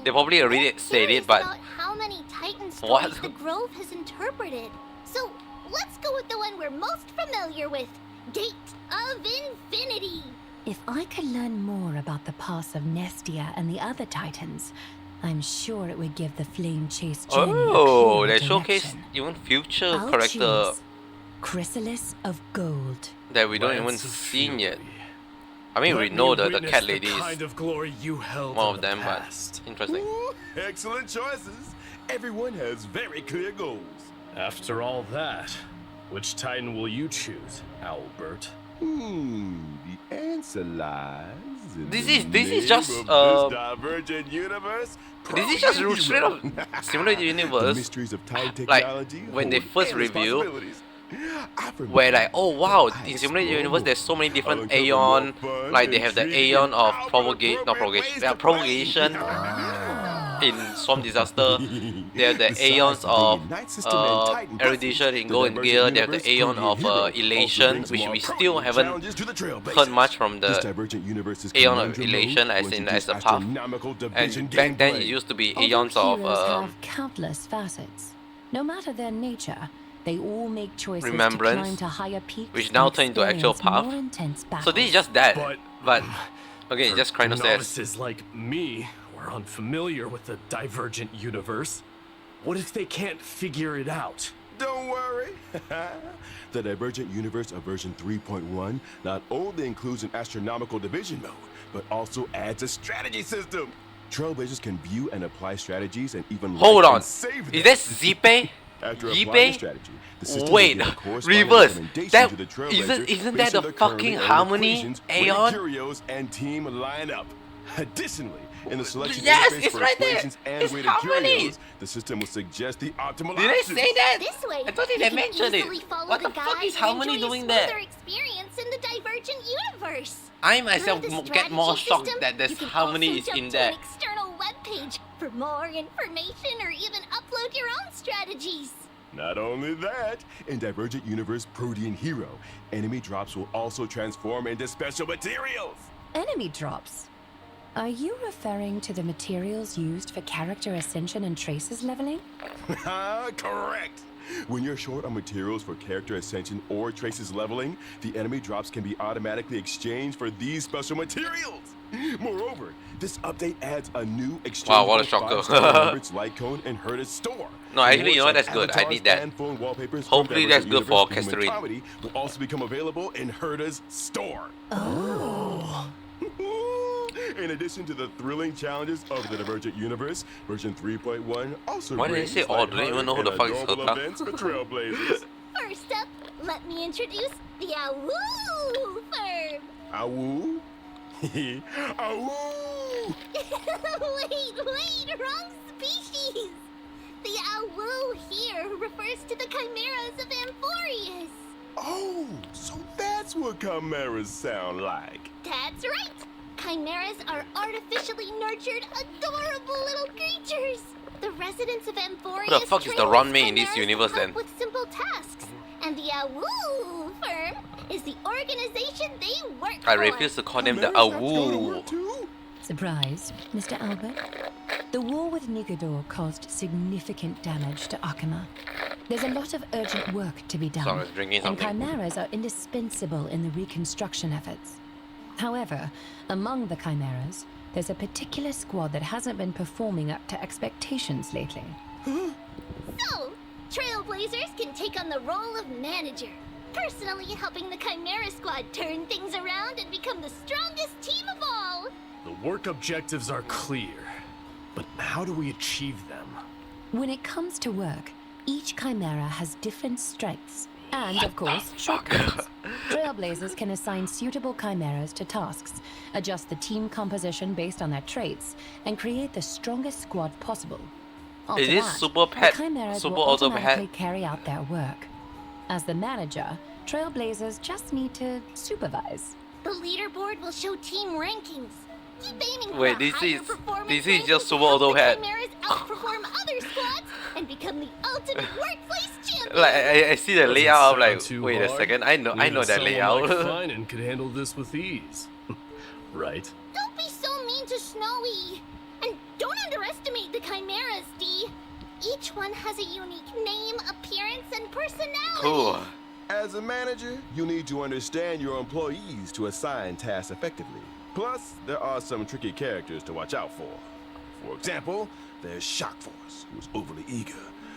Speaker 1: They probably already
Speaker 2: I'm
Speaker 1: said
Speaker 2: curious
Speaker 1: it, but
Speaker 2: about how many Titan
Speaker 1: What?
Speaker 2: stories the Grove has interpreted. So let's go with the one we're most familiar with, Gate of Infinity.
Speaker 3: If I could learn more about the past of Nestia and the other Titans, I'm sure it would give the Flame Chase journey
Speaker 1: oh,
Speaker 3: a
Speaker 1: they
Speaker 3: clear
Speaker 1: showcase
Speaker 3: direction.
Speaker 1: even future
Speaker 3: I'll
Speaker 1: character
Speaker 3: choose Chrysalis of Gold.
Speaker 1: that we don't even
Speaker 4: Lance of
Speaker 1: seen yet.
Speaker 4: Fury.
Speaker 1: I mean, we
Speaker 4: Let
Speaker 1: know
Speaker 4: me
Speaker 1: the
Speaker 4: witness
Speaker 1: cat
Speaker 4: the
Speaker 1: lady is
Speaker 4: kind of glory you held
Speaker 1: one
Speaker 4: in
Speaker 1: of
Speaker 4: the
Speaker 1: them, but
Speaker 4: past.
Speaker 1: interesting.
Speaker 5: Ooh, excellent choices. Everyone has very clear goals.
Speaker 4: After all that, which Titan will you choose, Albert?
Speaker 5: The answer lies in
Speaker 1: This
Speaker 5: the
Speaker 1: is- this is
Speaker 5: name
Speaker 1: just,
Speaker 5: of
Speaker 1: uh,
Speaker 5: this Divergent Universe.
Speaker 1: This is just
Speaker 5: Protean
Speaker 1: straight up
Speaker 5: Hero.
Speaker 1: Simulated
Speaker 5: The
Speaker 1: Universe.
Speaker 5: mysteries of Titan
Speaker 1: Like,
Speaker 5: technology
Speaker 1: when they
Speaker 5: hold
Speaker 1: first
Speaker 5: endless
Speaker 1: reveal,
Speaker 5: possibilities. I
Speaker 1: where like, oh wow,
Speaker 5: I
Speaker 1: in Simulated
Speaker 5: explore
Speaker 1: Universe
Speaker 5: more.
Speaker 1: there's so many different
Speaker 5: I'll uncover
Speaker 1: Aeon,
Speaker 5: more fun,
Speaker 1: like they have the
Speaker 5: intriguing,
Speaker 1: Aeon of
Speaker 5: and
Speaker 1: propagate, not
Speaker 5: appropriate
Speaker 1: propagation,
Speaker 5: ways
Speaker 1: yeah,
Speaker 5: to play.
Speaker 1: propagation in Storm Disaster. They have the
Speaker 5: Besides
Speaker 1: Aeons
Speaker 5: the
Speaker 1: of
Speaker 5: Day-and-Night system and Titan
Speaker 1: erudition in
Speaker 5: the
Speaker 1: Golden
Speaker 5: Divergent
Speaker 1: Gear. They have
Speaker 5: Universe
Speaker 1: the Aeon
Speaker 5: Protean
Speaker 1: of
Speaker 5: Hero also
Speaker 1: elation,
Speaker 5: brings
Speaker 1: which
Speaker 5: more
Speaker 1: we still
Speaker 5: prominent
Speaker 1: haven't
Speaker 5: challenges to the Trailblazers.
Speaker 1: heard much from
Speaker 5: This
Speaker 1: the
Speaker 5: Divergent Universe's
Speaker 1: Aeon of
Speaker 5: Conundrum
Speaker 1: elation,
Speaker 5: mode
Speaker 1: as
Speaker 5: will
Speaker 1: in
Speaker 5: introduce
Speaker 1: as a path.
Speaker 5: astronomical division
Speaker 1: And back then it
Speaker 5: gameplay.
Speaker 1: used to be
Speaker 3: Although
Speaker 1: Aeons of
Speaker 3: heroes have countless facets. No matter their nature, they all make choices
Speaker 1: Remembrance,
Speaker 3: to climb to higher peaks
Speaker 1: which now
Speaker 3: and
Speaker 1: turned into actual
Speaker 3: experience
Speaker 1: path.
Speaker 3: more intense battles.
Speaker 1: so this is just that,
Speaker 4: But-
Speaker 1: but again,
Speaker 4: For
Speaker 1: just Krynos airs.
Speaker 4: novices like me, who are unfamiliar with the Divergent Universe, what if they can't figure it out?
Speaker 5: Don't worry. The Divergent Universe of version 3.1 not only includes an astronomical division mode, but also adds a strategy system. Trailblazers can view and apply strategies and even
Speaker 1: Hold
Speaker 5: like
Speaker 1: on.
Speaker 5: and save
Speaker 1: Is
Speaker 5: them.
Speaker 1: that Zipe?
Speaker 5: After applying the
Speaker 1: Zipe?
Speaker 5: strategy, the system
Speaker 1: Wait,
Speaker 5: will give a corresponding
Speaker 1: reverse.
Speaker 5: recommendation
Speaker 1: That
Speaker 5: to the Trailblazer
Speaker 1: isn't
Speaker 5: based
Speaker 1: that
Speaker 5: on
Speaker 1: the
Speaker 5: the currently
Speaker 1: fucking
Speaker 5: owned
Speaker 1: Harmony
Speaker 5: equations where the
Speaker 1: Aeon?
Speaker 5: Curios and team line up. Additionally, in the selection
Speaker 1: Yes,
Speaker 5: interface
Speaker 1: it's
Speaker 5: for
Speaker 1: right there.
Speaker 5: equations and
Speaker 1: It's
Speaker 5: weighted
Speaker 1: Harmony.
Speaker 5: Curios, the system will suggest the optimal
Speaker 1: Did I
Speaker 5: options.
Speaker 1: say that?
Speaker 2: This way,
Speaker 1: I thought
Speaker 2: you
Speaker 1: they
Speaker 2: can
Speaker 1: mentioned it.
Speaker 2: easily follow
Speaker 1: What
Speaker 2: the
Speaker 1: the fuck
Speaker 2: guide
Speaker 1: is Harmony
Speaker 2: and enjoy
Speaker 1: doing
Speaker 2: a
Speaker 1: there?
Speaker 2: smoother experience in the Divergent universe.
Speaker 1: I myself
Speaker 2: Through the
Speaker 1: get more
Speaker 2: strategy
Speaker 1: shocked
Speaker 2: system,
Speaker 1: that there's
Speaker 2: you can
Speaker 1: Harmony
Speaker 2: also
Speaker 1: is
Speaker 2: jump
Speaker 1: in
Speaker 2: to
Speaker 1: there.
Speaker 2: an external webpage for more information or even upload your own strategies.
Speaker 5: Not only that, in Divergent Universe Protean Hero, enemy drops will also transform into special materials.
Speaker 3: Enemy drops. Are you referring to the materials used for character ascension and traces leveling?
Speaker 5: Correct! When you're short on materials for character ascension or traces leveling, the enemy drops can be automatically exchanged for these special materials. Moreover, this update adds a new exchange
Speaker 1: what a shocker.
Speaker 5: light cone and Herta's store.
Speaker 1: No, actually, you know what,
Speaker 5: Rewards
Speaker 1: that's good. I
Speaker 5: avatars
Speaker 1: need that.
Speaker 5: and phone wallpapers from
Speaker 1: Hopefully
Speaker 5: Divergent
Speaker 1: that's good for
Speaker 5: Universe Human
Speaker 1: Casterine.
Speaker 5: Comedy will also become available in Herta's store.
Speaker 3: Oh.
Speaker 5: In addition to the thrilling challenges of the Divergent Universe, version 3.1 also
Speaker 1: Why did they
Speaker 5: brings
Speaker 1: say all? Do they even know who the fuck is
Speaker 5: adorable
Speaker 1: Herta?
Speaker 5: events for Trailblazers.
Speaker 2: First up, let me introduce the Awoo firm.
Speaker 5: Awoo? Awoo!
Speaker 2: wait, wrong species. The Awoo here refers to the chimeras of Amphorius.
Speaker 5: Oh, so that's what chimeras sound like.
Speaker 2: That's right. Chimeras are artificially nurtured, adorable little creatures. The residents of Amphorius
Speaker 1: Who the fuck is the
Speaker 2: train
Speaker 1: Ron
Speaker 2: these
Speaker 1: May in this
Speaker 2: chimeras to
Speaker 1: universe
Speaker 2: help
Speaker 1: then?
Speaker 2: with simple tasks. And the Awoo firm is the organization they work
Speaker 1: I
Speaker 2: for.
Speaker 1: refuse to call them the
Speaker 5: Chimeras have to go to
Speaker 1: Awoo.
Speaker 5: work too?
Speaker 3: Surprised, Mr. Albert? The war with Nigador caused significant damage to Akima. There's a lot of urgent work to be done,
Speaker 1: Sorry, I was drinking
Speaker 3: and
Speaker 1: something.
Speaker 3: chimeras are indispensable in the reconstruction efforts. However, among the chimeras, there's a particular squad that hasn't been performing up to expectations lately.
Speaker 2: So, Trailblazers can take on the role of manager, personally helping the Chimera Squad turn things around and become the strongest team of all.
Speaker 4: The work objectives are clear, but how do we achieve them?
Speaker 3: When it comes to work, each chimera has different strengths and, of course, shortcomings. Trailblazers can assign suitable chimeras to tasks, adjust the team composition based on their traits, and create the strongest squad possible. After
Speaker 1: Is this
Speaker 3: that,
Speaker 1: Super Pet-
Speaker 3: the chimeras
Speaker 1: Super
Speaker 3: will
Speaker 1: Auto Pet?
Speaker 3: automatically carry out their work. As the manager, Trailblazers just need to supervise.
Speaker 2: The leaderboard will show team rankings. Keep aiming for
Speaker 1: Wait,
Speaker 2: a
Speaker 1: this
Speaker 2: higher
Speaker 1: is-
Speaker 2: performance
Speaker 1: this is
Speaker 2: ranking
Speaker 1: just
Speaker 2: to
Speaker 1: Super
Speaker 2: help
Speaker 1: Auto
Speaker 2: the
Speaker 1: Pet.
Speaker 2: Chimeras outperform other squads and become the ultimate workplace champion.
Speaker 1: Like I see the
Speaker 4: Doesn't
Speaker 1: layout. I'm
Speaker 4: sound
Speaker 1: like,
Speaker 4: too
Speaker 1: wait a
Speaker 4: hard.
Speaker 1: second. I know
Speaker 4: Even
Speaker 1: that
Speaker 4: someone
Speaker 1: layout.
Speaker 4: Like Finan could handle this with ease. Right?
Speaker 2: Don't be so mean to Snowy. And don't underestimate the Chimeras, D. Each one has a unique name, appearance, and personality.
Speaker 1: Cool.
Speaker 5: As a manager, you need to understand your employees to assign tasks effectively. Plus, there are some tricky characters to watch out for. For example, there's Shock Force, who's overly eager,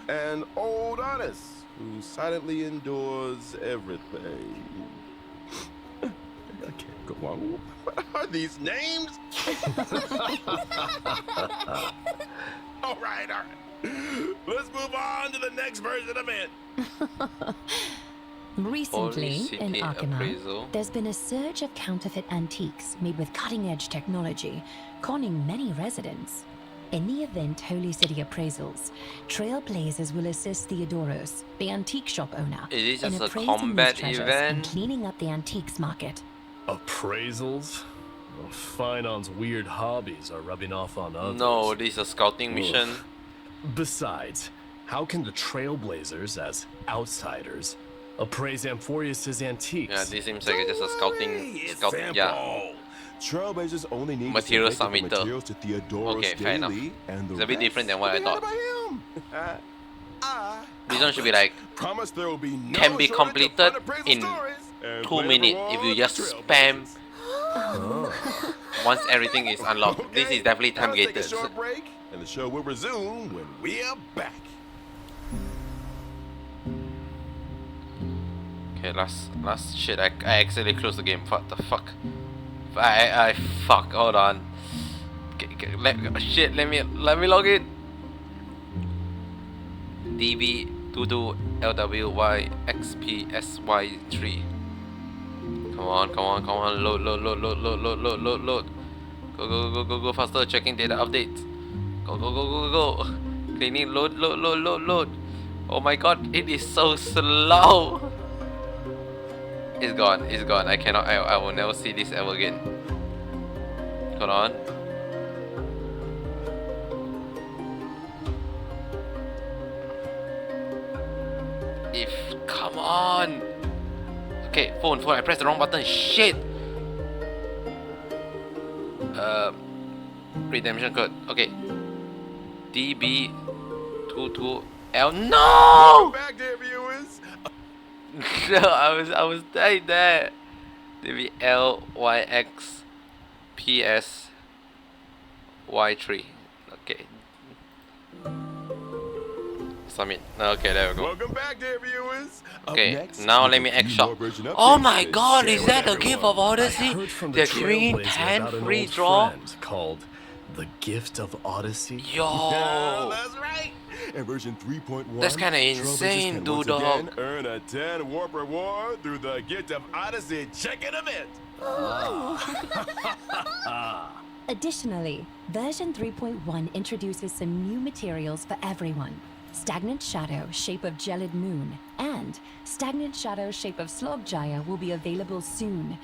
Speaker 5: and Old Honest, who silently endures everything. I can't go on. What are these names? all right. Let's move on to the next version of it.
Speaker 3: Recently,
Speaker 1: Holy
Speaker 3: in
Speaker 1: City
Speaker 3: Akima,
Speaker 1: Appraisal.
Speaker 3: there's been a surge of counterfeit antiques made with cutting-edge technology, conning many residents. In the event Holy City Appraisals, Trailblazers will assist Theodoros, the antique shop owner,
Speaker 1: Is this
Speaker 3: in
Speaker 1: just a
Speaker 3: appraising
Speaker 1: combat
Speaker 3: these treasures
Speaker 1: event?
Speaker 3: and cleaning up the antiques market.
Speaker 4: Appraisals? Oh, Finan's weird hobbies are rubbing off on others.
Speaker 1: No, this is a scouting mission.
Speaker 4: Besides, how can the Trailblazers, as outsiders, appraise Amphorius' antiques?
Speaker 1: Yeah, this seems like it's just a scouting. Yeah.
Speaker 5: Trailblazers only need
Speaker 1: Material
Speaker 5: to submit the
Speaker 1: submitter.
Speaker 5: materials to Theodoros
Speaker 1: Okay, fair enough.
Speaker 5: daily, and the
Speaker 1: It's a bit
Speaker 5: rest
Speaker 1: different than what
Speaker 5: will
Speaker 1: I
Speaker 5: be handled by him.
Speaker 1: This one should be like
Speaker 5: Promise there will be no
Speaker 1: can be
Speaker 5: shortage of
Speaker 1: completed
Speaker 5: fun appraisal
Speaker 1: in
Speaker 5: stories and
Speaker 1: 2
Speaker 5: plenty of
Speaker 1: minutes if you
Speaker 5: rewards
Speaker 1: just
Speaker 5: for
Speaker 1: spam
Speaker 5: Trailblazers.
Speaker 1: once everything is unlocked. This is definitely time
Speaker 5: let's take a
Speaker 1: gated.
Speaker 5: short break, and the show will resume when we are back.
Speaker 1: Okay, last shit. I accidentally closed the game. What the fuck? I fuck. Hold on. Okay, shit, let me log in. DB22LWYXPSY3. Come on, load. Go faster, checking data updates. Go. Cleaning, load. Oh my god, it is so slow. It's gone. I will never see this ever again. Hold on. Come on. Okay, phone, I pressed the wrong button. Shit. Redemption code. Okay. DB22L. No!
Speaker 5: Back there, viewers!
Speaker 1: No, I was right there. DBLYXPSY3. Okay. Submit. Okay, there we go.
Speaker 5: Welcome back, dear viewers.
Speaker 1: Okay, now let me extra. Oh my god, is that the gift of Odyssey? The green pen free draw?
Speaker 4: Called the Gift of Odyssey?
Speaker 1: Yo!
Speaker 5: That's right. In version 3.1,
Speaker 1: That's kinda insane, dude, dog.
Speaker 5: Earn a 10 warp reward through the Gift of Odyssey check-in event.
Speaker 3: Additionally, version 3.1 introduces some new materials for everyone. Stagnant Shadow, Shape of Gelid Moon, and Stagnant Shadow, Shape of Slogjaya will be available soon.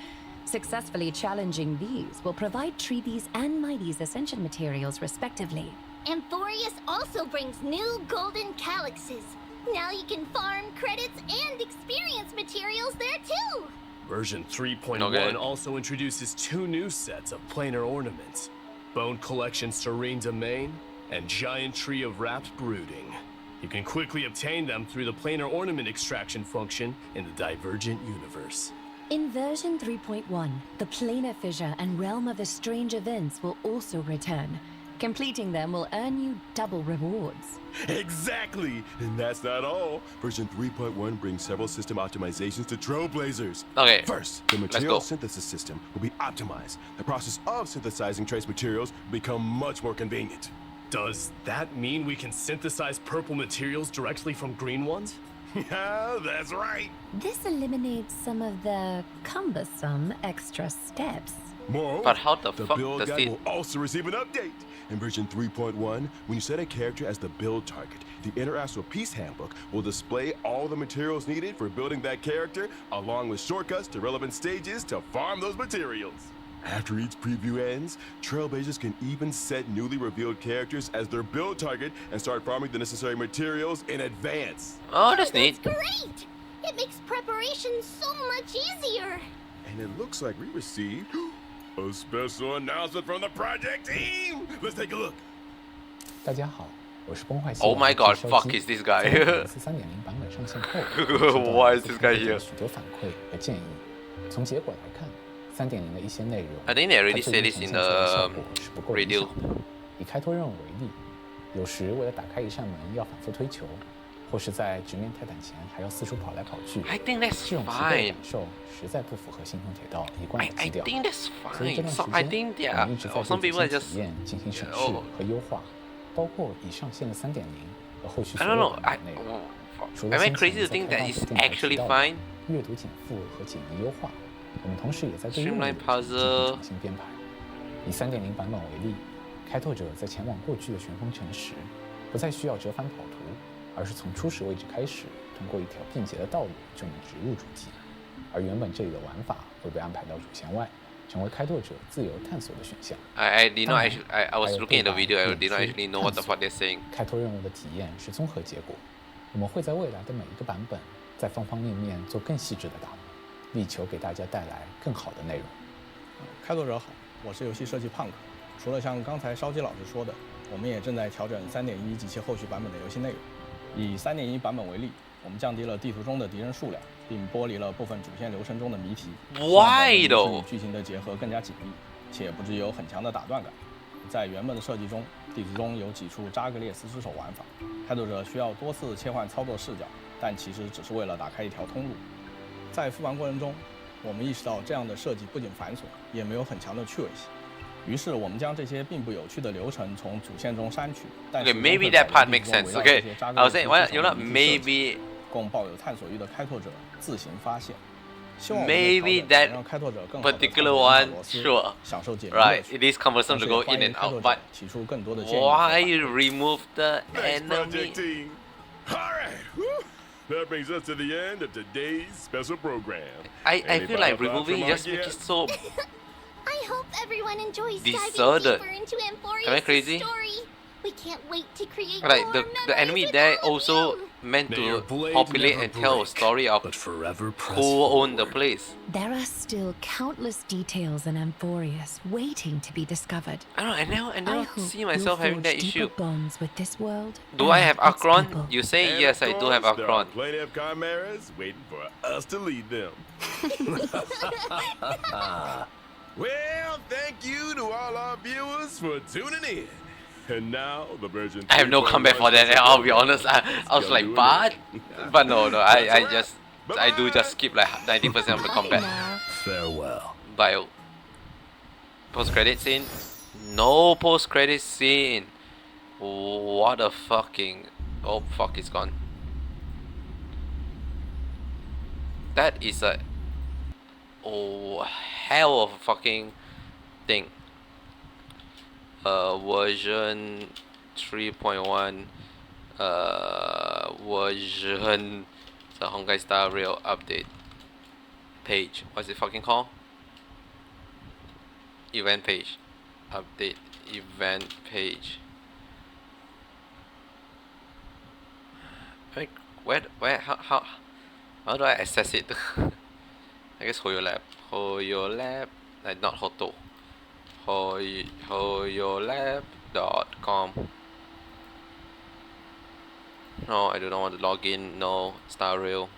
Speaker 3: Successfully challenging these will provide Treebees and Mighty's Ascension materials respectively.
Speaker 2: Amphorius also brings new golden calyxes. Now you can farm credits and experience materials there too.
Speaker 4: Version 3.1
Speaker 1: Okay.
Speaker 4: also introduces 2 new sets of planar ornaments. Bone Collection Serene Domain and Giant Tree of Wrapped Brooding. You can quickly obtain them through the planar ornament extraction function in the Divergent universe.
Speaker 3: In version 3.1, the Planar Fissure and Realm of the Strange Events will also return. Completing them will earn you double rewards.
Speaker 5: Exactly! And that's not all. Version 3.1 brings several system optimizations to Trailblazers.
Speaker 1: Okay,
Speaker 5: First, the
Speaker 1: let's
Speaker 5: material
Speaker 1: go.
Speaker 5: synthesis system will be optimized. The process of synthesizing trace materials will become much more convenient.
Speaker 4: Does that mean we can synthesize purple materials directly from green ones?
Speaker 5: Yeah, that's right.
Speaker 3: This eliminates some of the cumbersome extra steps.
Speaker 5: Moreover,
Speaker 1: But how the fuck
Speaker 5: build
Speaker 1: does
Speaker 5: guide
Speaker 1: it-
Speaker 5: will also receive an update. In version 3.1, when you set a character as the build target, the Interastral Peace Handbook will display all the materials needed for building that character, along with shortcuts to relevant stages to farm those materials. After each preview ends, Trailblazers can even set newly revealed characters as their build target and start farming the necessary materials in advance.
Speaker 1: Oh, that's neat.
Speaker 2: Great! It makes preparation so much easier.
Speaker 5: And it looks like we received a special announcement from the project team. Let's take a look.
Speaker 7: 大家好，我是崩坏系
Speaker 1: Oh my
Speaker 7: 统
Speaker 1: god,
Speaker 7: 制
Speaker 1: fuck
Speaker 7: 烧
Speaker 1: is
Speaker 7: 机
Speaker 1: this guy?
Speaker 7: 在3.0版本上线后，收到
Speaker 1: Why
Speaker 7: 了
Speaker 1: is this
Speaker 7: 开
Speaker 1: guy
Speaker 7: 发者
Speaker 1: here?
Speaker 7: 许多反馈和建议。从结果来看，3.0的一些内容，
Speaker 1: I think they already
Speaker 7: 它
Speaker 1: said
Speaker 7: 最终
Speaker 1: this
Speaker 7: 呈
Speaker 1: in
Speaker 7: 现出来的效
Speaker 1: the
Speaker 7: 果是不够理
Speaker 1: radio.
Speaker 7: 想的。以开拓任务为例，有时为了打开一扇门要反复推球，或是在直面泰坦前还要四处跑来跑去。
Speaker 1: I think that's
Speaker 7: 这种疲惫的
Speaker 1: fine.
Speaker 7: 感受实在不符合星空铁道一贯
Speaker 1: I
Speaker 7: 的基调。
Speaker 1: think that's
Speaker 7: 所以这
Speaker 1: fine.
Speaker 7: 段
Speaker 1: So
Speaker 7: 时
Speaker 1: I
Speaker 7: 间，
Speaker 1: think
Speaker 7: 我
Speaker 1: there
Speaker 7: 们一直
Speaker 1: are
Speaker 7: 在
Speaker 1: some
Speaker 7: 对
Speaker 1: people are
Speaker 7: 最
Speaker 1: just
Speaker 7: 新体验进行审视
Speaker 1: oh
Speaker 7: 和优化，包括已上线的3.0和后续
Speaker 1: I
Speaker 7: 所
Speaker 1: don't
Speaker 7: 有
Speaker 1: know.
Speaker 7: 版
Speaker 1: I
Speaker 7: 本内容。除
Speaker 1: am
Speaker 7: 了
Speaker 1: I
Speaker 7: 先前
Speaker 1: crazy to
Speaker 7: 在
Speaker 1: think
Speaker 7: 开
Speaker 1: that
Speaker 7: 发
Speaker 1: is
Speaker 7: 者电台提
Speaker 1: actually
Speaker 7: 到的
Speaker 1: fine?
Speaker 7: 阅读减负和解谜优化，我们同时也在对任务
Speaker 1: Streamline
Speaker 7: 流程进行
Speaker 1: puzzle
Speaker 7: 重新编排。以3.0版本为例，开拓者在前往过去的旋风城时，不再需要折返跑图，而是从初始位置开始，通过一条便捷的道路就能直入主题。而原本这里的玩法会被安排到主线外，成为开拓者自由探索的选项。
Speaker 1: I did not
Speaker 7: 当然
Speaker 1: actually. I was
Speaker 7: 还有
Speaker 1: looking at the
Speaker 7: 对
Speaker 1: video. I
Speaker 7: 白
Speaker 1: did not
Speaker 7: 演
Speaker 1: actually
Speaker 7: 出
Speaker 1: know what the
Speaker 7: 探索
Speaker 1: fuck they're saying.
Speaker 7: 开拓任务的体验是综合结果，我们会在未来的每一个版本，在方方面面做更细致的打磨，力求给大家带来更好的内容。
Speaker 8: 开拓者好，我是游戏设计胖克。除了像刚才烧鸡老师说的，我们也正在调整3.1及其后续版本的游戏内容。以3.1版本为例，我们降低了地图中的敌人数量，并剥离了部分主线流程中的谜题，
Speaker 1: Why
Speaker 8: 希望
Speaker 1: though?
Speaker 8: 保证剧情的结合更加紧密，且不至于有很强的打断感。在原本的设计中，地图中有几处扎格列斯之手玩法，开拓者需要多次切换操作视角，但其实只是为了打开一条通路。在复盘过程中，我们意识到这样的设计不仅繁琐，也没有很强的趣味性。于是我们将这些并不有趣的流程从主线中删去。但
Speaker 1: Okay,
Speaker 8: 是
Speaker 1: maybe
Speaker 8: 仍会
Speaker 1: that
Speaker 8: 保
Speaker 1: part
Speaker 8: 留
Speaker 1: makes
Speaker 8: 地图中
Speaker 1: sense.
Speaker 8: 围绕
Speaker 1: Okay,
Speaker 8: 这些扎
Speaker 1: I
Speaker 8: 根
Speaker 1: was
Speaker 8: 的
Speaker 1: saying,
Speaker 8: 主
Speaker 1: well,
Speaker 8: 题
Speaker 1: you
Speaker 8: 上
Speaker 1: know,
Speaker 8: 的谜题设计，
Speaker 1: maybe
Speaker 8: 供抱有探索欲的开拓者自行发现。希望我们的调
Speaker 1: maybe
Speaker 8: 整
Speaker 1: that
Speaker 8: 能让开拓者更好地探
Speaker 1: particular
Speaker 8: 索银
Speaker 1: one,
Speaker 8: 塔罗斯，
Speaker 1: sure,
Speaker 8: 享受解谜乐
Speaker 1: right?
Speaker 8: 趣。
Speaker 1: It is
Speaker 8: 同
Speaker 1: cumbersome
Speaker 8: 时
Speaker 1: to
Speaker 8: 也
Speaker 1: go
Speaker 8: 欢
Speaker 1: in
Speaker 8: 迎
Speaker 1: and
Speaker 8: 开
Speaker 1: out,
Speaker 8: 拓
Speaker 1: but
Speaker 8: 者提出更多的建议和
Speaker 1: why
Speaker 8: 反馈。
Speaker 1: remove the
Speaker 5: Thanks, Project
Speaker 1: enemy?
Speaker 5: Team. All right. Whew. That brings us to the end of today's special program.
Speaker 1: I
Speaker 5: Any
Speaker 1: feel
Speaker 5: final
Speaker 1: like
Speaker 5: thoughts
Speaker 1: removing
Speaker 5: from
Speaker 1: it
Speaker 5: our
Speaker 1: just makes it
Speaker 5: guests?
Speaker 1: so.
Speaker 2: I hope everyone enjoys diving
Speaker 1: Deserted.
Speaker 2: deeper into
Speaker 1: Am I
Speaker 2: Amphorius'
Speaker 1: crazy?
Speaker 2: story. We can't wait to create
Speaker 1: Like
Speaker 2: more
Speaker 1: the
Speaker 2: memories
Speaker 1: enemy
Speaker 2: with
Speaker 1: there
Speaker 2: all of
Speaker 1: also
Speaker 2: you.
Speaker 1: meant
Speaker 4: May your
Speaker 1: to
Speaker 4: blade
Speaker 1: populate
Speaker 4: never
Speaker 1: and tell a
Speaker 4: break,
Speaker 1: story of
Speaker 4: but forever press
Speaker 1: who owned the
Speaker 4: forward.
Speaker 1: place.
Speaker 3: There are still countless details in Amphorius waiting to be discovered.
Speaker 1: I don't know. I
Speaker 3: I
Speaker 1: never
Speaker 3: hope
Speaker 1: see
Speaker 3: you'll
Speaker 1: myself having
Speaker 3: forge
Speaker 1: that
Speaker 3: deeper
Speaker 1: issue.
Speaker 3: bonds with this world.
Speaker 1: Do I
Speaker 3: and
Speaker 1: have
Speaker 3: its
Speaker 1: Akron?
Speaker 3: people.
Speaker 1: You say
Speaker 5: And
Speaker 1: yes,
Speaker 5: of
Speaker 1: I do have
Speaker 5: course, there are
Speaker 1: Akron.
Speaker 5: plenty of chimeras waiting for us to lead them. Well, thank you to all our viewers for tuning in. And now the version.
Speaker 1: I have no
Speaker 5: 3.1
Speaker 1: comeback for that.
Speaker 5: special
Speaker 1: I'll be
Speaker 5: program
Speaker 1: honest. I was
Speaker 5: is
Speaker 1: like,
Speaker 5: coming
Speaker 1: but,
Speaker 5: in.
Speaker 1: but no, I
Speaker 5: That's a wrap.
Speaker 1: just, I do just skip like 90% of the combat.
Speaker 3: Now,
Speaker 4: Farewell.
Speaker 1: Bio. Post credit scene? No post credit scene. What a fucking. Oh fuck, it's gone. That is a. Oh, hell of a fucking thing. Version 3.1. Version. The Honkai Star Rail update page. What's it fucking called? Event page. Update event page. Like, where, how do I access it? I guess Hoyo Lab. Hoyo Lab, like not Hoto. Hoyolab.com. No, I do not want to log in. No, Star Rail.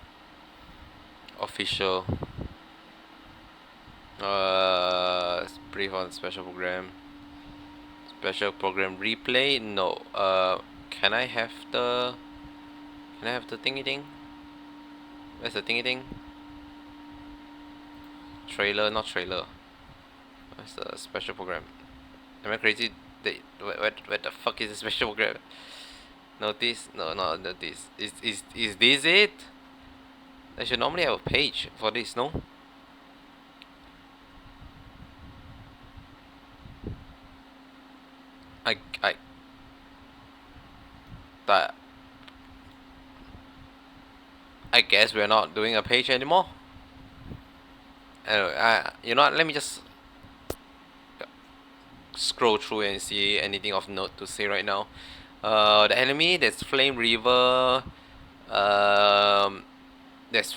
Speaker 1: Official. Brief on special program. Special program replay. No. Can I have the? Can I have the thingy thing? Where's the thingy thing? Trailer, not trailer. Where's the special program? Am I crazy? Where the fuck is the special program? Notice? No, not notice. Is this it? I should normally have a page for this, no? That. I guess we're not doing a page anymore. Anyway, you know what? Let me just scroll through and see anything of note to say right now. The enemy, there's Flame River. There's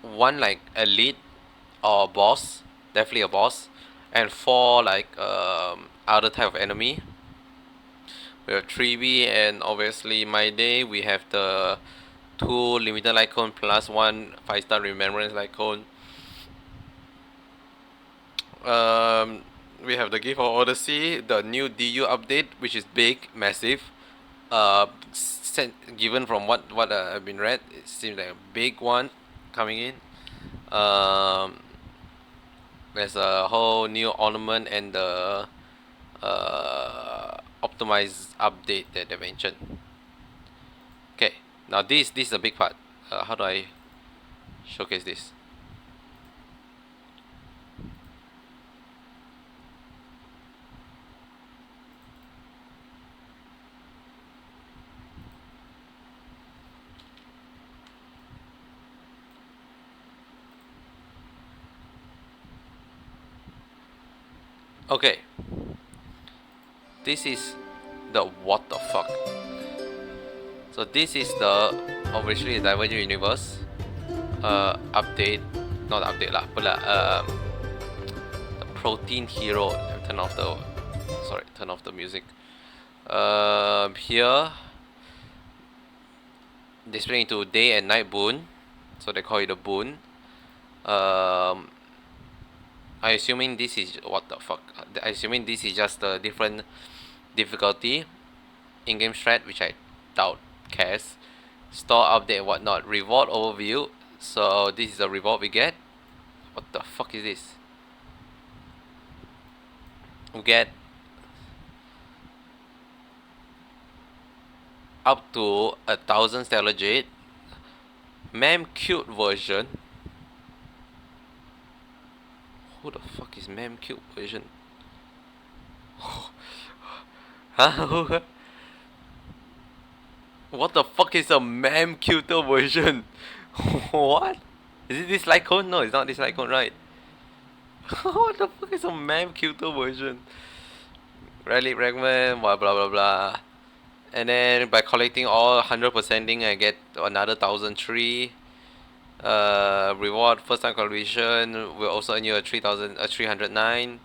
Speaker 1: one like elite or boss, definitely a boss, and 4 like other type of enemy. We have 3B and obviously my day. We have the 2 limited light cone plus 1 5-star remembrance light cone. We have the Gift of Odyssey, the new DU update, which is big, massive. Given from what I've been read, it seems like a big one coming in. There's a whole new ornament and the optimized update that they mentioned. Okay, now this is a big part. How do I showcase this? Okay, this is the what the fuck. So this is the obviously Divergent Universe update, not update lah, but the Protein Hero. Turn off the music. Here displaying to day and night boon, so they call it a boon. I assuming this is what the fuck. I assuming this is just a different difficulty. In-game strat, which I doubt cares. Store update and whatnot. Reward overview. So this is a reward we get. What the fuck is this? We get up to 1,000 stellar jade. Mem cute version. Who the fuck is Mem cute version? Huh? What the fuck is a Mem cuter version? What? Is it this Lycone? No, it's not this Lycone, right? What the fuck is a Mem cuter version? Relic fragment, blah blah blah blah. And then by collecting all 100%ing, I get another 1,003. Reward first time completion will also earn you a 309.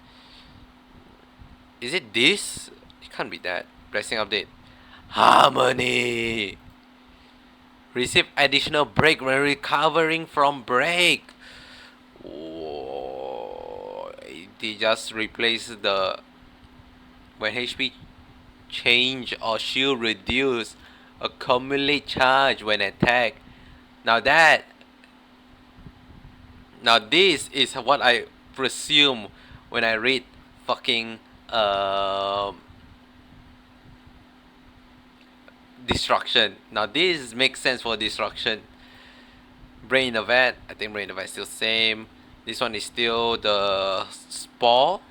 Speaker 1: Is it this? It can't be that. Blessing update. Harmony. Receive additional break when recovering from break. Whoa. They just replace the when HP change or shield reduce, accumulate charge when attack. Now this is what I presume when I read fucking destruction. Now this makes sense for destruction. Brain in the vat. I think brain in the vat is still same. This one is still the spore.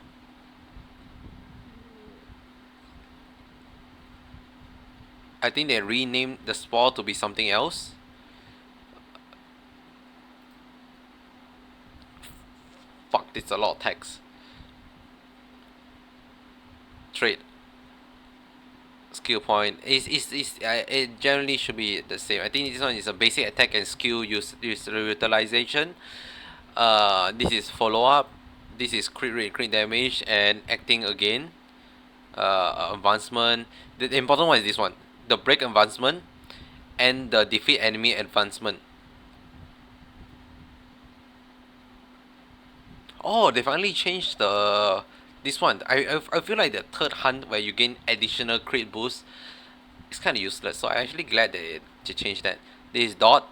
Speaker 1: I think they renamed the spore to be something else. Fuck, it's a lot of text. Trade. Skill point. It generally should be the same. I think this one is a basic attack and skill utilization. This is follow up. This is crit rate, crit damage, and acting again. Advancement. The important one is this one. The break advancement and the defeat enemy advancement. Oh, they finally changed this one. I feel like the third hunt where you gain additional crit boost is kind of useless. So I'm actually glad that they changed that. This is dot.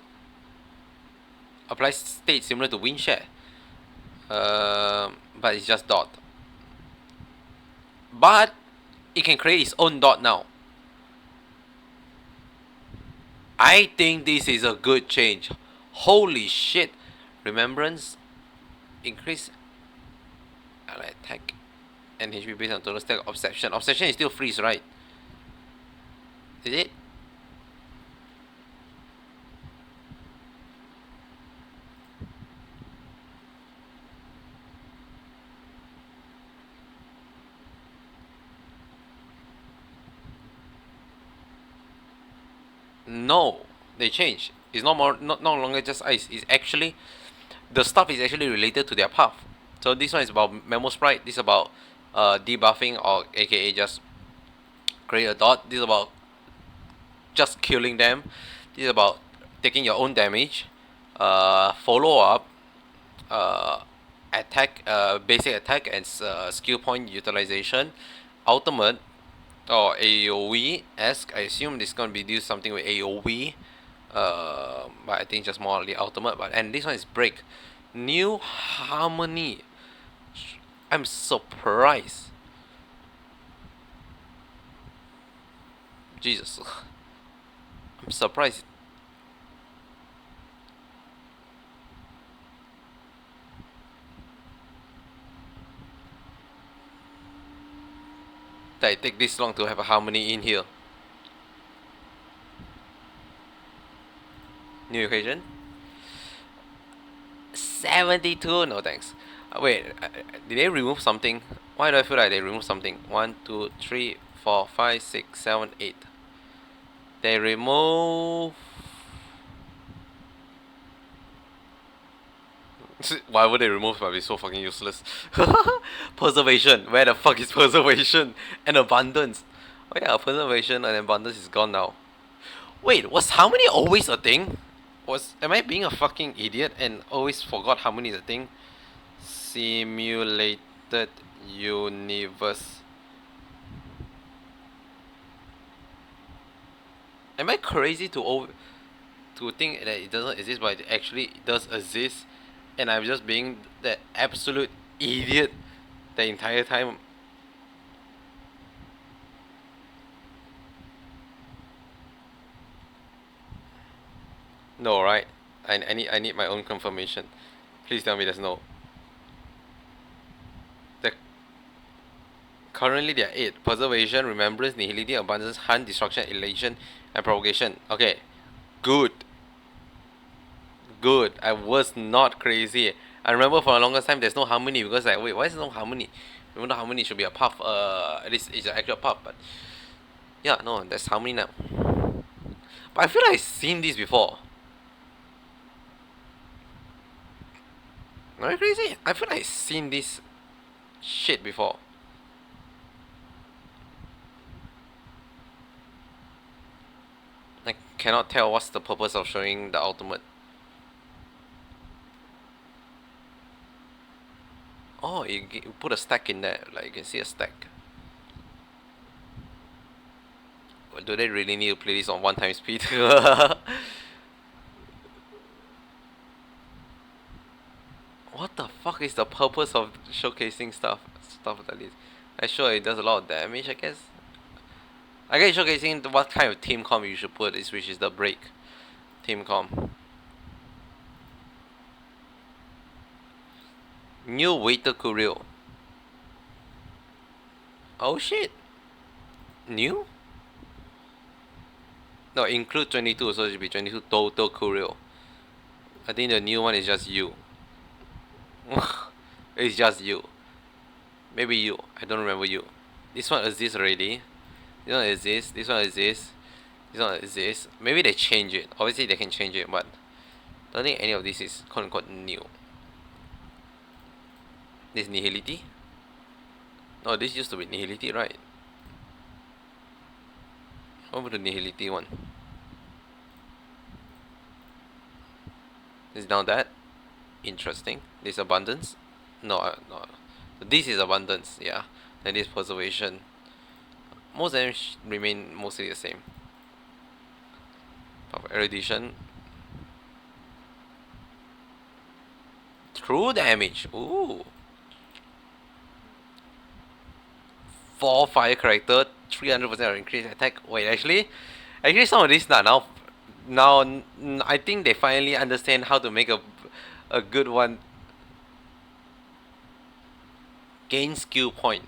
Speaker 1: Applies state similar to wind share. But it's just dot. But it can create its own dot now. I think this is a good change. Holy shit. Remembrance. Increase attack and HP based on total stack. Obsession. Obsession is still freeze, right? Is it? No, they changed. It's not no longer just ice. It's actually the stuff is actually related to their path. So this one is about Memo Sprite. This is about debuffing or aka just create a dot. This is about just killing them. This is about taking your own damage. Follow up. Attack. Basic attack and skill point utilization. Ultimate. Or AoE-esque. I assume this is gonna be do something with AoE. But I think just more the ultimate. But and this one is break. New harmony. I'm surprised. Jesus. I'm surprised. That it take this long to have a harmony in here. New equation. 72. No thanks. Wait, did they remove something? Why do I feel like they removed something? 1, 2, 3, 4, 5, 6, 7, 8. They remove. Why would they remove? It might be so fucking useless. Preservation. Where the fuck is preservation and abundance? Oh yeah, preservation and abundance is gone now. Wait, was harmony always a thing? Am I being a fucking idiot and always forgot harmony is a thing? Simulated universe. Am I crazy to think that it doesn't exist, but it actually does exist, and I'm just being the absolute idiot the entire time? No, right? I need my own confirmation. Please tell me there's no. The currently there are 8: preservation, remembrance, nihility, abundance, hunt, destruction, elation, and propagation. Okay, good. Good. I was not crazy. I remember for the longest time there's no harmony because like wait, why is there no harmony? Even though harmony should be a path. At least it's an actual path, but yeah, no, that's harmony now. But I feel like I've seen this before. Am I crazy? I feel like I've seen this shit before. I cannot tell what's the purpose of showing the ultimate. Oh, you put a stack in there. Like you can see a stack. Do they really need to play this on 1 time speed? What the fuck is the purpose of showcasing stuff like this? I'm sure it does a lot of damage, I guess. I guess showcasing what kind of team comp you should put is, which is the break team comp. New waiter Kurio. Oh shit. New? No, include 22, so it should be 22 total Kurio. I think the new one is just you. It's just you. Maybe you. I don't remember you. This one exists already. This one exists. This one exists. This one exists. Maybe they change it. Obviously they can change it, but I don't think any of this is quote unquote new. This nihility? No, this used to be nihility, right? What about the nihility one? Is now that? Interesting. This abundance? No, no. This is abundance, yeah. Then this preservation. Most of them remain mostly the same. Of erudition. True damage. Ooh. 4 fire character, 300% increased attack. Wait, actually some of these now I think they finally understand how to make a good one. Gain skill point.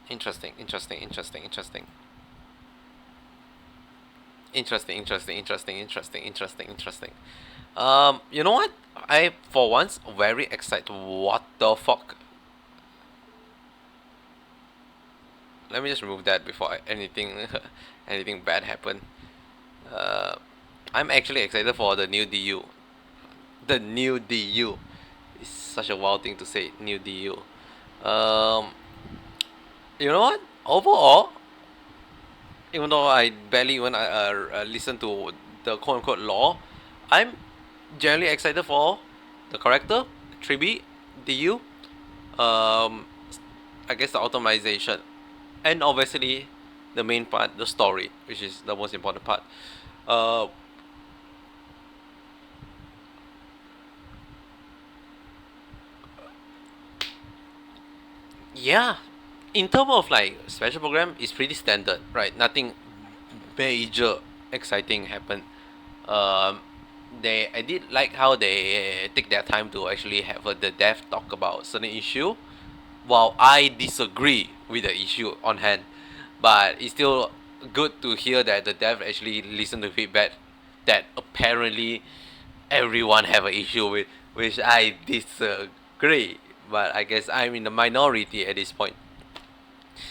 Speaker 1: Interesting. Interesting. You know what? I for once very excited. What the fuck? Let me just remove that before anything anything bad happen. I'm actually excited for the new DU. The new DU. It's such a wild thing to say. New DU. You know what? Overall, even though I barely even listen to the quote unquote lore, I'm generally excited for the character, Tribi, DU, I guess the automation, and obviously the main part, the story, which is the most important part. Yeah, in terms of like special program, it's pretty standard, right? Nothing major exciting happened. I did like how they take their time to actually have the dev talk about certain issue, while I disagree with the issue on hand, but it's still good to hear that the dev actually listen to feedback that apparently everyone have an issue with, which I disagree. But I guess I'm in the minority at this point.